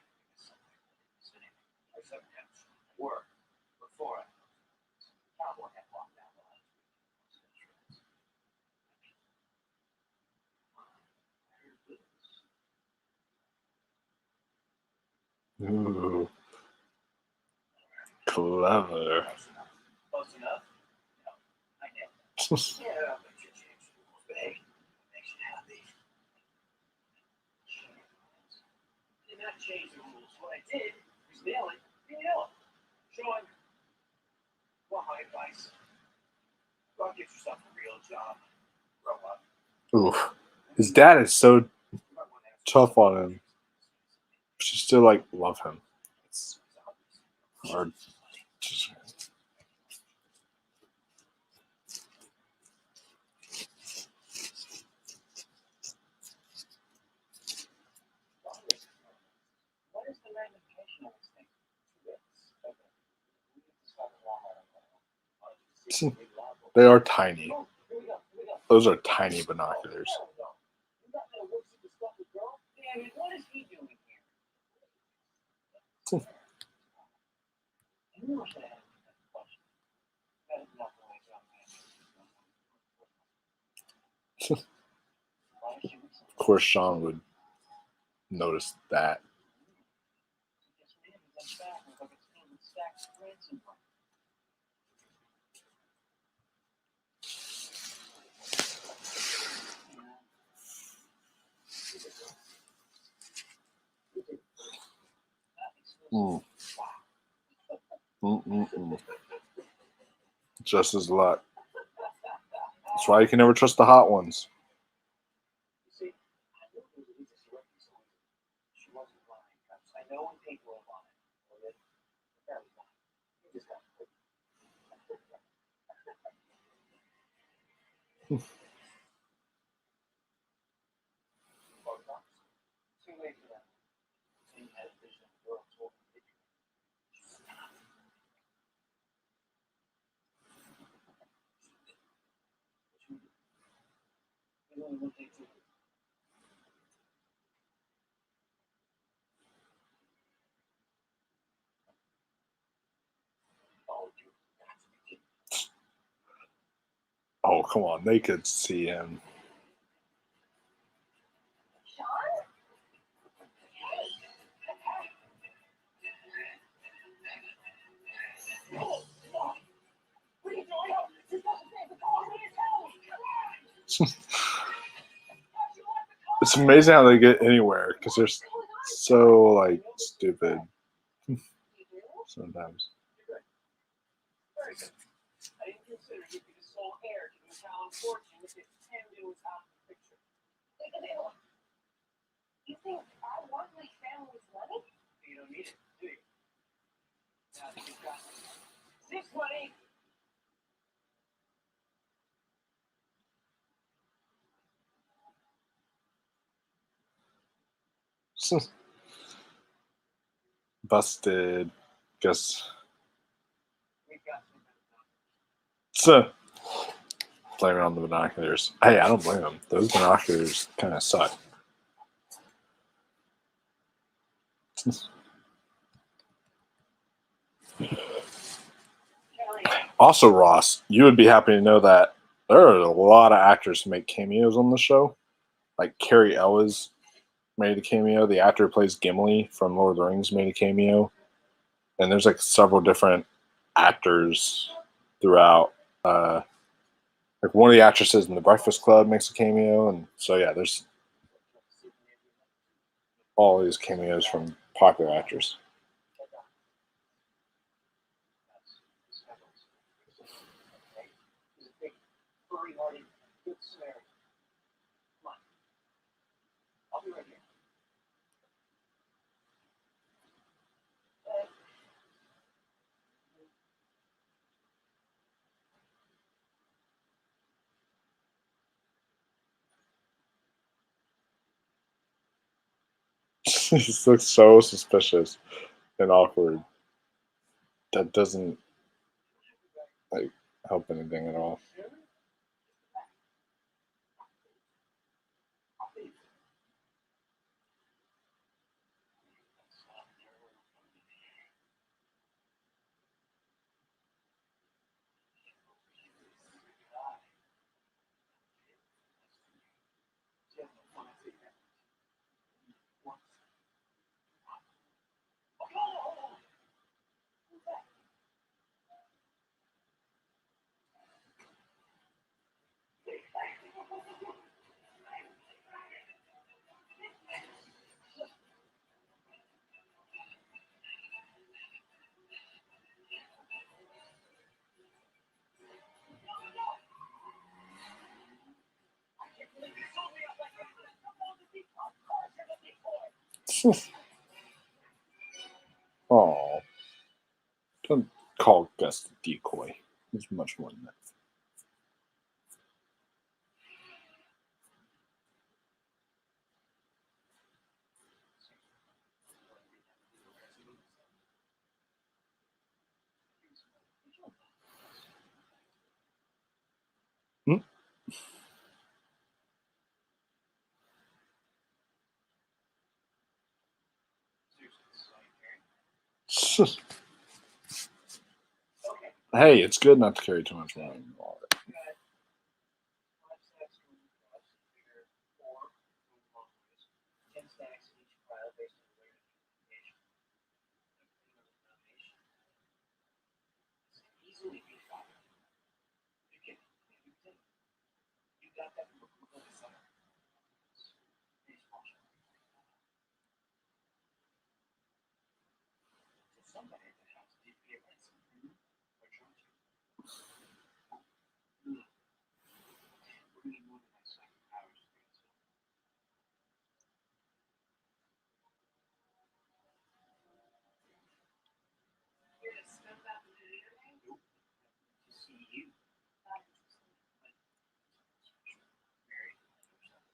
Speaker 3: There are 7 hats. Were before I cowboy hat walked down the line.
Speaker 2: Ooh, clever.
Speaker 3: Close enough? No, I know. Yeah, but you changed the rules. But hey, makes you happy. I did not change the rules. What I did was nail it. Nail it. Sean, well, my advice. Go out and get yourself a real job. Grow up.
Speaker 2: Oof. His dad is so
Speaker 3: You might want to have
Speaker 2: tough on him. She still like love him. It's hard.
Speaker 3: What is the ramification of this thing? Okay. We need to start a long
Speaker 2: They are tiny.
Speaker 3: Here we go.
Speaker 2: Those are tiny binoculars.
Speaker 3: You got no works with this fucking girl? Damn it, what is he doing here? You know that question. That is not the way John
Speaker 2: Of course, Sean would notice that. Mm. Mm-mm-mm. Just as luck. That's why you can never trust the hot ones.
Speaker 3: See, I know there was a disruption. She wasn't lying. I know when people are lying. Or they're lying. You just got to put too late for that. He had a vision of the world told him to do. There's only one thing to do. Oh, you got to be kidding.
Speaker 2: Oh, come on. They could see him.
Speaker 3: Sean? What are you doing? This doesn't say the call me his house.
Speaker 2: It's amazing how they get anywhere because they're so like stupid sometimes.
Speaker 3: Very good. I didn't consider you to be the sole heir to the town's fortune if Camden was out of the picture.
Speaker 4: You think I want my family's money?
Speaker 3: You don't need it, do you? Now that you've got this money.
Speaker 2: Busted. Guess.
Speaker 3: We've got some.
Speaker 2: Blame it on the binoculars. Hey, I don't blame them. Those binoculars kind of suck. Also, Ross, you would be happy to know that there are a lot of actors who make cameos on the show. Like Carrie Elwes made a cameo. The actor who plays Gimli from Lord of the Rings made a cameo. And there's like several different actors throughout. Like one of the actresses in The Breakfast Club makes a cameo. And so, yeah, there's all these cameos from popular actors.
Speaker 3: Furry-hearted, good Samaritan. Come on. I'll be right here.
Speaker 2: He just looks so suspicious and awkward. That doesn't like help anything at all. Oh, don't call Gus the decoy. He's much more than that. Hmm? Hey, it's good not to carry too much money.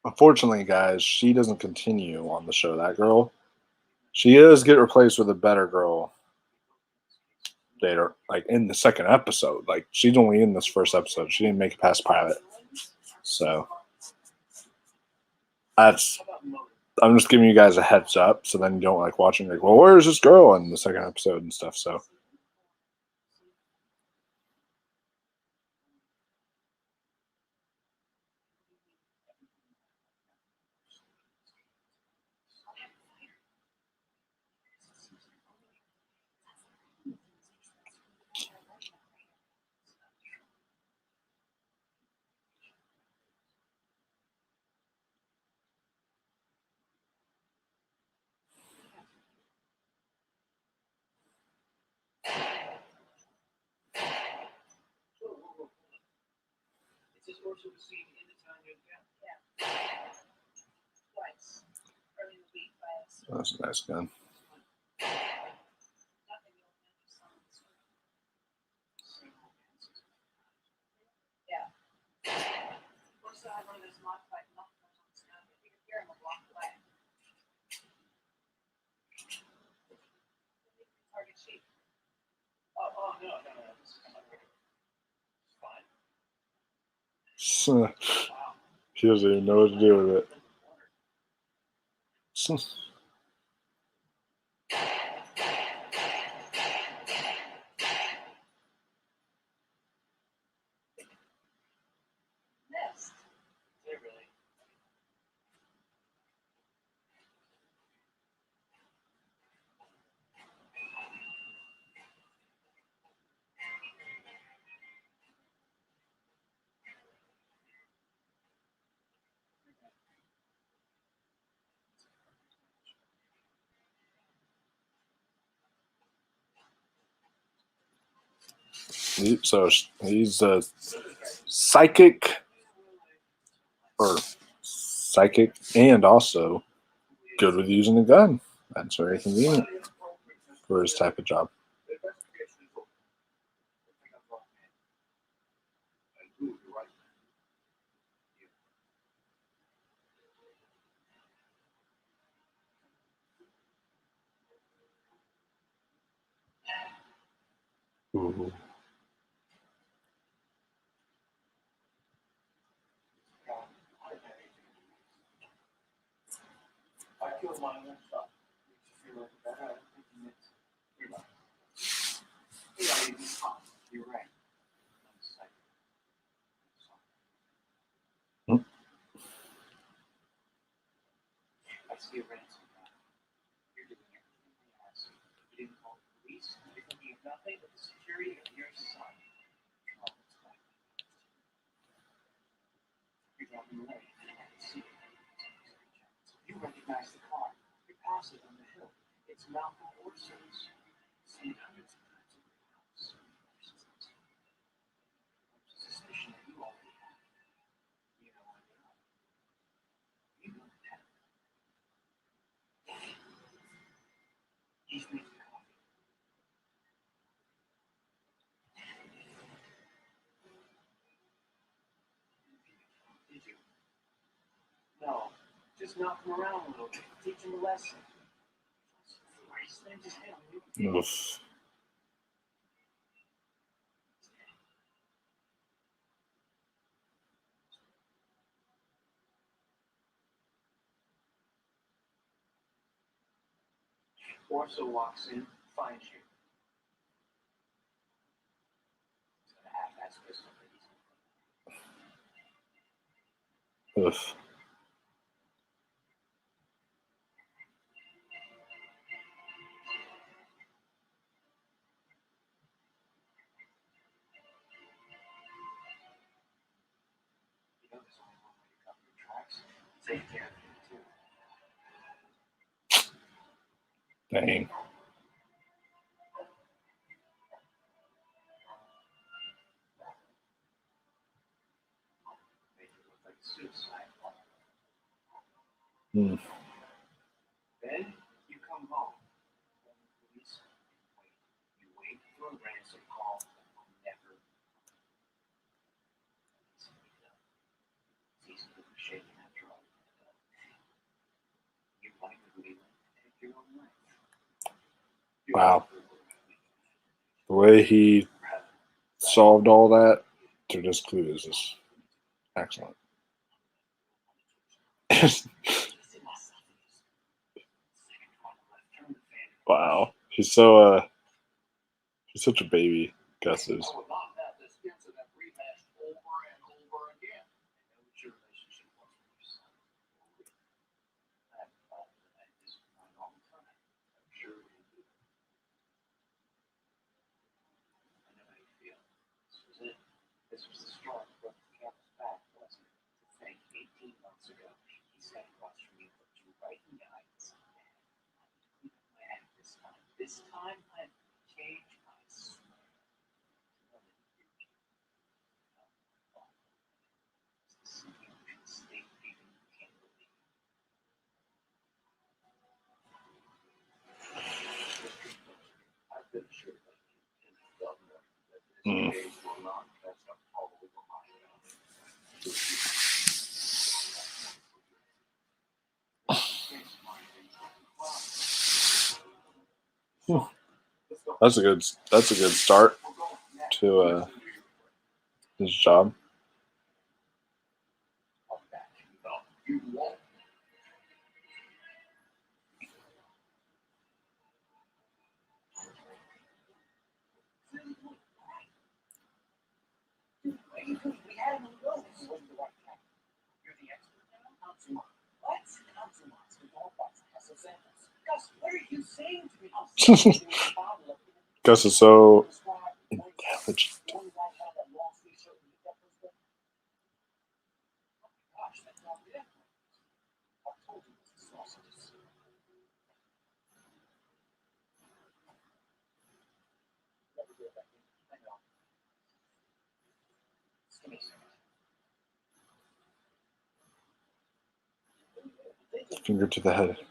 Speaker 2: Unfortunately, guys, she doesn't continue on the show. That girl, she does get replaced with a better girl later, like in the second episode. Like she's only in this first episode. She didn't make it past pilot, so that's. I'm just giving you guys a heads up, so then you don't like watching. Like, well, where is this girl in the second episode and stuff? So. That's a nice gun. She doesn't even know what to do with it. So he's a psychic and also good with using a gun. That's very convenient for his type of job. Ooh.
Speaker 3: I killed my own son. Makes you feel like that. I think you're right. You're right. I'm psych.
Speaker 2: Hmm.
Speaker 3: I see a ransom now. You're doing everything they ask. You didn't call the police. You're thinking of nothing but the security of your son. You're driving away. I can see it. You recognize the car. You're passing on the hill. It's Malcolm Orson's. Seen it hundreds of times in your house. There's a suspicion that you already have. You know where they are. You know that. He's making coffee. Did you? No. Just knock him around a little bit. Teach him a lesson. He slammed his head on you.
Speaker 2: Oof.
Speaker 3: Orso walks in, finds you. He's got a half-ass pistol that he's
Speaker 2: Oof.
Speaker 3: You know there's only one way to cover your tracks. Take care of him too.
Speaker 2: Dang.
Speaker 3: Make it look like a suicide.
Speaker 2: Hmm.
Speaker 3: Then you come home. Phone the police. Wait. You wait for a ransom call that will never come. It's easy to be shaken after all. You might really want to take your own life.
Speaker 2: Wow. The way he solved all that through this clue is just excellent. Wow. He's such a baby, Gus is.
Speaker 3: This was the straw that broke the camel's back, wasn't it? To think 18 months ago, he sat across from you, looked you right in the eyes. Man, this time I'm changed, I swear. It's the huge mistake even you can't believe. I've been sure that you and the governor that this
Speaker 2: Mm.
Speaker 3: case will not catch up all over my head.
Speaker 2: That's a good start to his job.
Speaker 3: You won't. We had him go. This wasn't the right time. You're the expert now. Consumer. What? Consumers. The golf box has some samples. Gus, what are you saying to me? I'm saying to you, bottle of
Speaker 2: Gus is so intelligent.
Speaker 3: Gosh, that's not it. I told you this is sausages. Never do it back in. I know. Just give me a second.
Speaker 2: Finger to the head.
Speaker 3: Call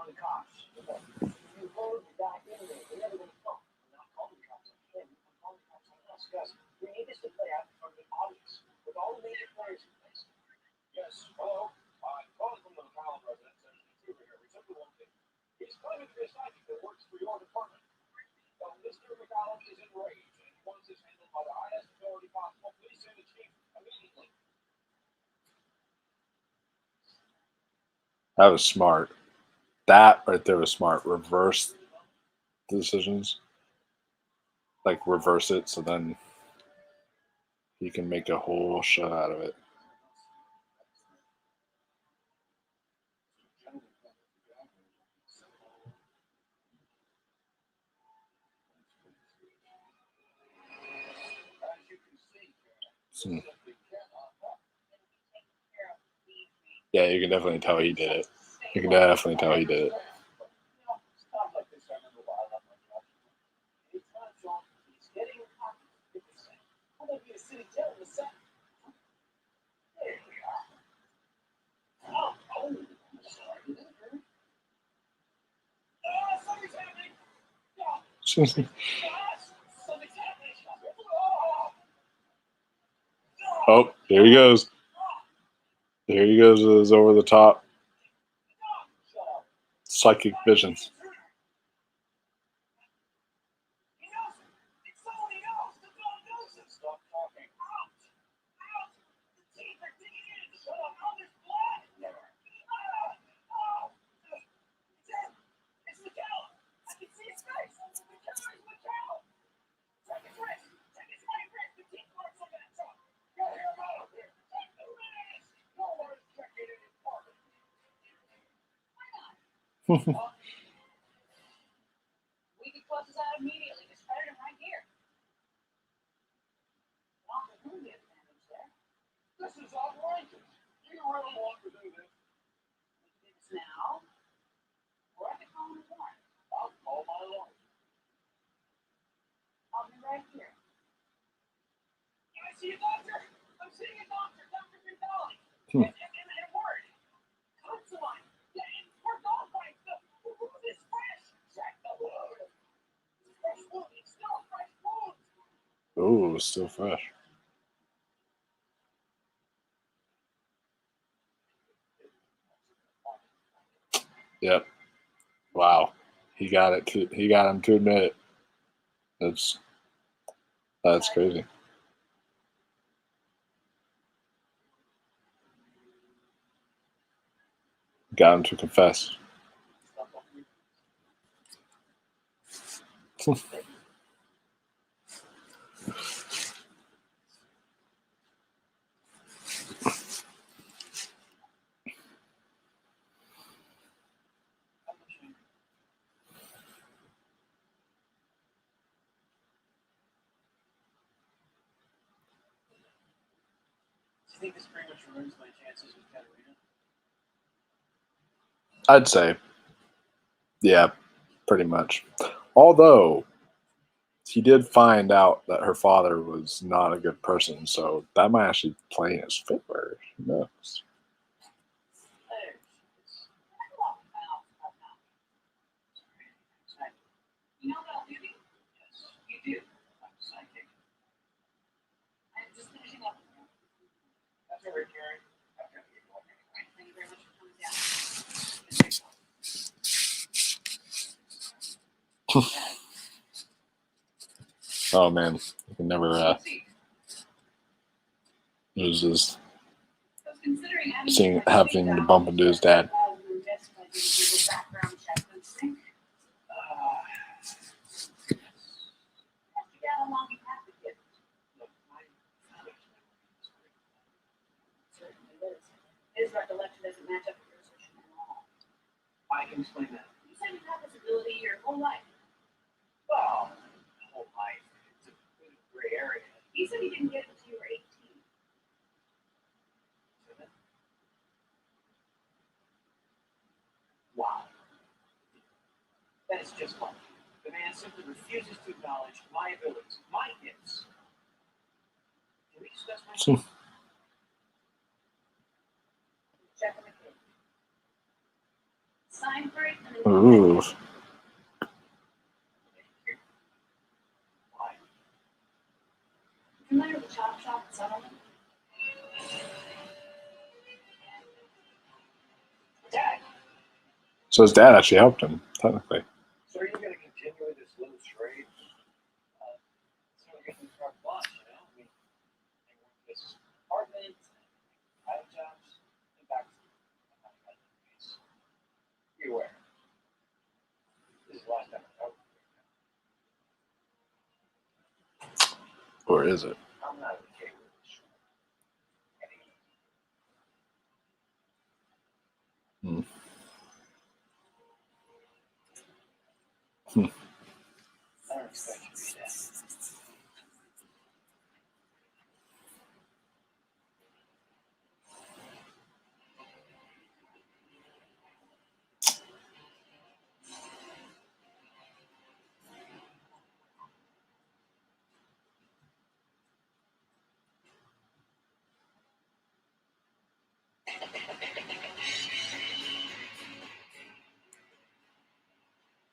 Speaker 3: the cops. You hold the guy in there. They're never going to come. I'm not calling the cops on him. I'm calling the cops on us. Gus, we need this to play out in front of the audience with all the major players in place. Yes, hello. I'm calling from the McCollum residence. There's a computer here. We simply want to department. So Mr. McCollum is enraged and wants this handled by the highest authority possible. Please send the chief immediately.
Speaker 2: That was smart. That right there was smart. Reverse the decisions. Like reverse it so then you can make a whole show out of it.
Speaker 3: As you can see,
Speaker 2: Hmm.
Speaker 3: simply cannot happen.
Speaker 2: Yeah, you can definitely tell he did it. You can definitely tell he did it.
Speaker 3: Stuff like this, I remember why I love my job. Anytime John keeps getting a copy of this thing, I'm going to be a city jail in a second. There we are. Oh, I'm sorry. Did that hurt? Something's happening. Yes, something's happening.
Speaker 2: Oh, here he goes. Here he goes with his over the top psychic visions.
Speaker 3: Stop talking.
Speaker 4: We could close this out immediately. Just cut it right here. Not the room get damaged there.
Speaker 3: This is outrageous. Do you really want to do this?
Speaker 4: We can do this now. Or I could call him tomorrow.
Speaker 3: I'll call my lawyer.
Speaker 4: I'll be right here.
Speaker 3: Can I see a doctor? I'm seeing a doctor, Dr. Vitali.
Speaker 2: Hmm.
Speaker 3: And a word. Consuline. Yeah, and we're gone by the wound is fresh. Check the wound. It's a fresh wound. It's still a fresh wound.
Speaker 2: Oh, still fresh. Yep. Wow. He got it. He got him to admit it. That's crazy. Got him to confess.
Speaker 3: Do you think this pretty much ruins my chances with Katerina?
Speaker 2: I'd say, yeah, pretty much. Although he did find out that her father was not a good person, so that might actually play in his favor. Who knows?
Speaker 4: You know what I'll do?
Speaker 3: Yes, you do. I'm psychic.
Speaker 4: I'm just finishing up.
Speaker 3: That's all right, Gary. I've got to get going anyway.
Speaker 4: Thank you very much for coming down.
Speaker 2: Oh man, you can never lose his
Speaker 4: Considering
Speaker 2: having to bump into his dad.
Speaker 4: Background check and sync. How long you have to give?
Speaker 3: Look,
Speaker 4: Certainly is. His recollection doesn't match up with your assertion at all.
Speaker 3: I can explain that.
Speaker 4: You said you've had this ability your whole life.
Speaker 3: Well, the whole life. It's a bit of a gray area.
Speaker 4: You said you didn't get it until you were 18.
Speaker 3: Wow. That is just like you. The man simply refuses to acknowledge my abilities, my gifts. Can we discuss my
Speaker 2: So-
Speaker 4: Check on the kid. Sign for it and then
Speaker 2: Ooh.
Speaker 3: Why?
Speaker 4: familiar with the chop shop in Sutherland?
Speaker 3: Dad!
Speaker 2: So his dad actually helped him, technically.
Speaker 3: So are you going to continue
Speaker 2: Or is it?
Speaker 3: I'm not okay with this.
Speaker 2: Hmm.
Speaker 3: I don't expect you to be that.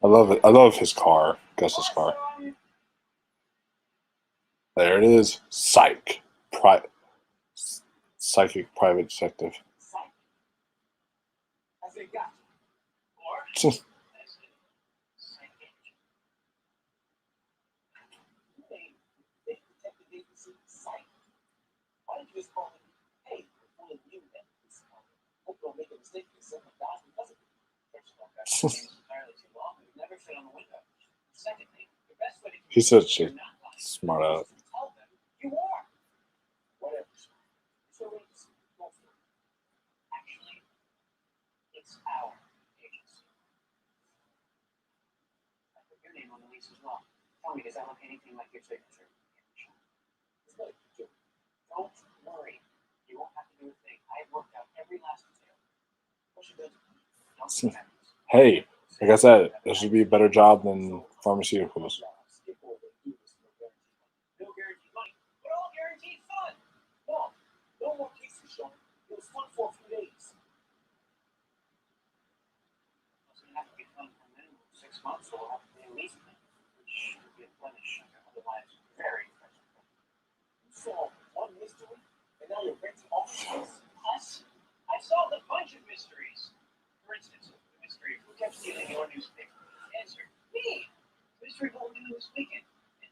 Speaker 2: I love it. I love his car. Gus's car. There it is. Psych. Psychic private detective.
Speaker 3: Psych. I said, gotcha. Or, I said, psych. They detective agency, Psych. Why don't you just call it, hey, we're fooling you that this hope don't make a mistake and someone dies because of it. First of all, that name is entirely too long. It would never fit on the window. Secondly, the best way to
Speaker 2: He's such a
Speaker 3: you're not lying
Speaker 2: smart
Speaker 3: is
Speaker 2: out.
Speaker 3: to tell them you are. Whatever. So it's go for it. Actually, it's our agency. I put your name on the lease as well. Tell me, does that look anything like your signature? It's what you do. Don't worry. You won't have to do a thing. I've worked out every last detail. Push it. Don't see happens.
Speaker 2: Hey, like I said, this would be a better job than pharmaceuticals.
Speaker 3: No guaranteed money, but all guaranteed fun. No, no more cases, Sean. It was fun for a few days. It's gonna have to be fun for a minimum of 6 months, or we'll have to pay a lease payment, which would be a blemish otherwise very impressive. You solved one mystery, and now you're renting all the place? Us? I solved a bunch of mysteries. For instance, the mystery of who kept stealing your newspaper. Answer: me. Mystery of what we're doing this weekend. It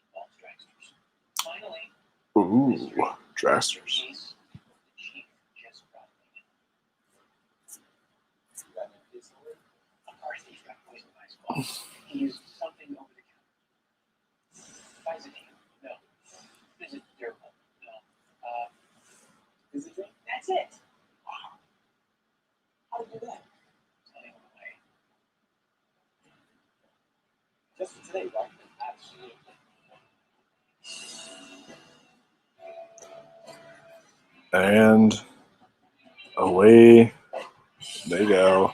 Speaker 3: involves dragsters. Finally,
Speaker 2: Ooh,
Speaker 3: mystery.
Speaker 2: dragsters.
Speaker 3: Case the chief just brought me in. You got any kids to work? A car thief got poisoned by his boss. He used something over the counter. Visine. No. Visit durable. No. Visit? That's it. Wow. How did you do that? Telling him away. Just for today, right? Absolutely.
Speaker 2: And away they go.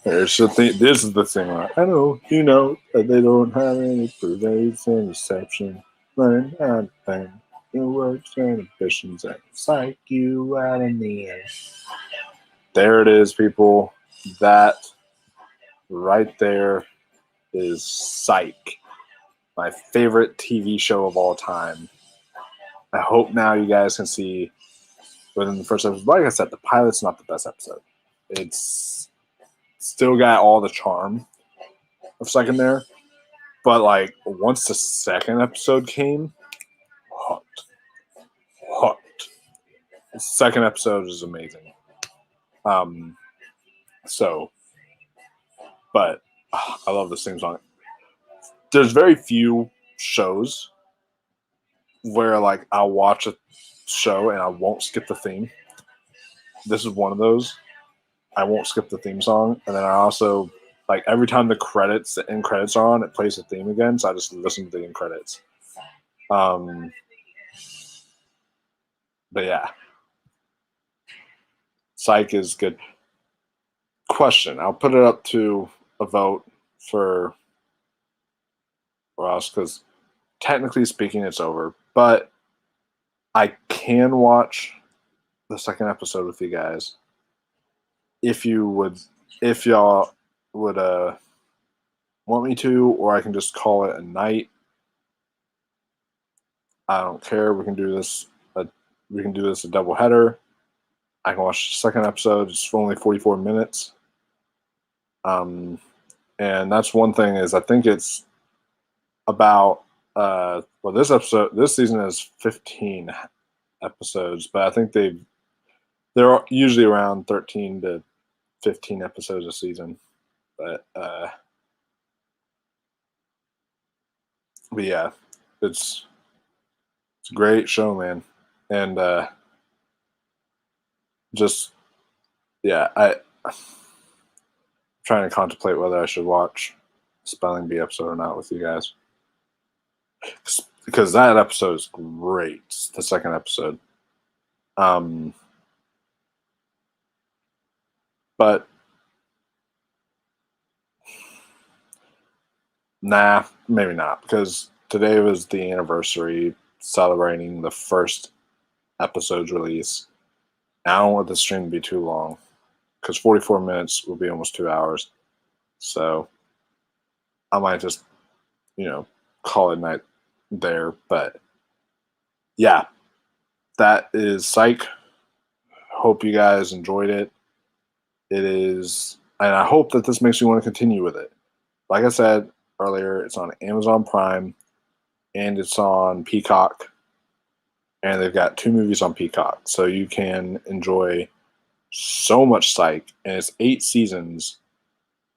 Speaker 2: There's the thing. This is the thing. I know, you know, that they don't have any proof and reception. Learn how to think. Your works and ambitions and psych you out in the end. There it is, people. That right there is Psych, my favorite TV show of all time. I hope now you guys can see within the first episode. Like I said, the pilot's not the best episode. It's still got all the charm of Psych in there. But like once the second episode came, hooked. The second episode is amazing. But I love this theme song. There's very few shows where like I'll watch a show and I won't skip the theme. This is one of those. I won't skip the theme song, and then I also like every time the end credits are on, it plays the theme again. So I just listen to the end credits. But yeah, Psych is good. Question: I'll put it up to a vote for us because technically speaking, it's over. But I can watch the second episode with you guys if y'all would want me to, or I can just call it a night. I don't care. We can do this a double header. I can watch the second episode. It's only 44 minutes. And that's one thing is I think it's about this season is 15 episodes, but I think they're usually around 13 to 15 episodes a season. But yeah, it's a great show, man. And just yeah, I'm trying to contemplate whether I should watch Spelling Bee episode or not with you guys. Because that episode is great. It's the second episode. But nah, maybe not, because today was the anniversary celebrating the first episode's release. I don't want the stream to be too long, because 44 minutes will be almost 2 hours. So I might just, call it night there. But yeah, that is Psych. Hope you guys enjoyed it. It is, and I hope that this makes you want to continue with it. Like I said earlier, it's on Amazon Prime and it's on Peacock. And they've got 2 movies on Peacock. So you can enjoy so much Psych. And it's 8 seasons.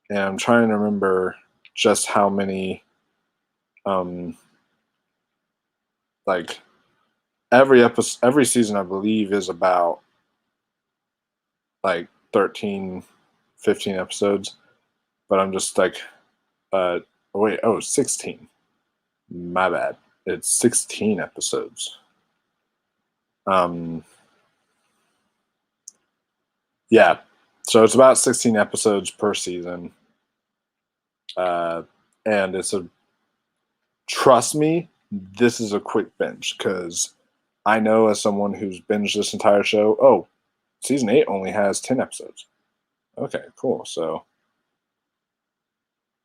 Speaker 2: And I'm trying to remember just how many, like every season, I believe, is about like 13, 15 episodes. But I'm just like, 16. My bad. It's 16 episodes. Yeah. So it's about 16 episodes per season. And trust me, this is a quick binge, because I know, as someone who's binged this entire show, season 8 only has 10 episodes. Okay, cool. So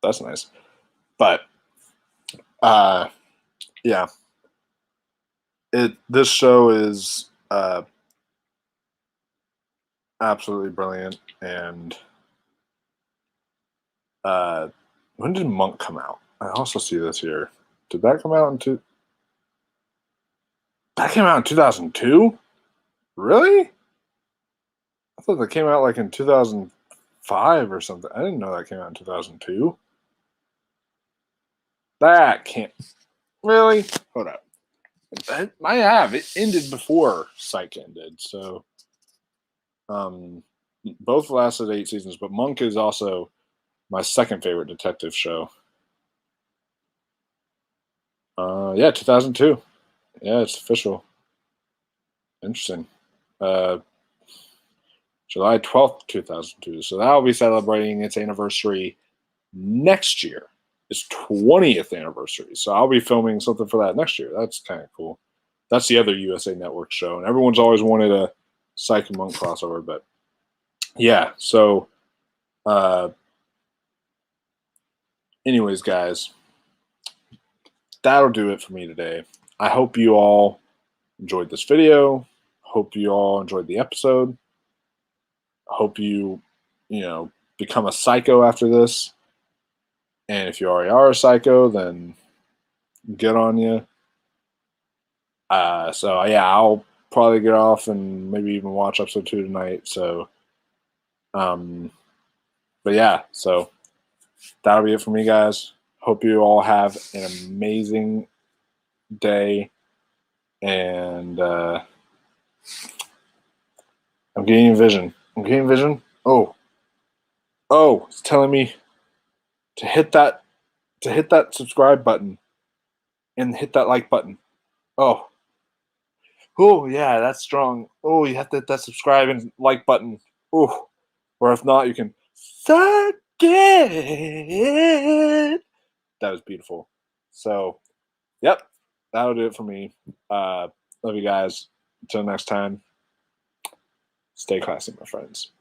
Speaker 2: that's nice. But yeah, this show is absolutely brilliant. And when did Monk come out? I also see this here. Did that come out That came out in 2002? Really? I thought that came out like in 2005 or something. I didn't know that came out in 2002. That can't. Really? Hold up. It might have. It ended before Psych ended. So, both lasted 8 seasons, but Monk is also my second favorite detective show. Yeah, 2002. Yeah, it's official. Interesting. July 12th, 2002. So that'll be celebrating its anniversary next year. Its 20th anniversary. So I'll be filming something for that next year. That's kind of cool. That's the other USA Network show. And everyone's always wanted a Psych and Monk crossover. But yeah, so anyways, guys, that'll do it for me today. I hope you all enjoyed this video. Hope you all enjoyed the episode. Hope you, become a psycho after this. And if you already are a psycho, then good on you. So yeah, I'll probably get off and maybe even watch episode 2 tonight. So, but yeah, so that'll be it for me, guys. Hope you all have an amazing day. And I'm getting vision. Oh, it's telling me to hit that subscribe button and hit that like button. Oh yeah, that's strong. Oh, you have to hit that subscribe and like button. Oh, or if not, you can suck it. That was beautiful. So, yep, that'll do it for me. Love you guys. Until next time, stay classy, my friends.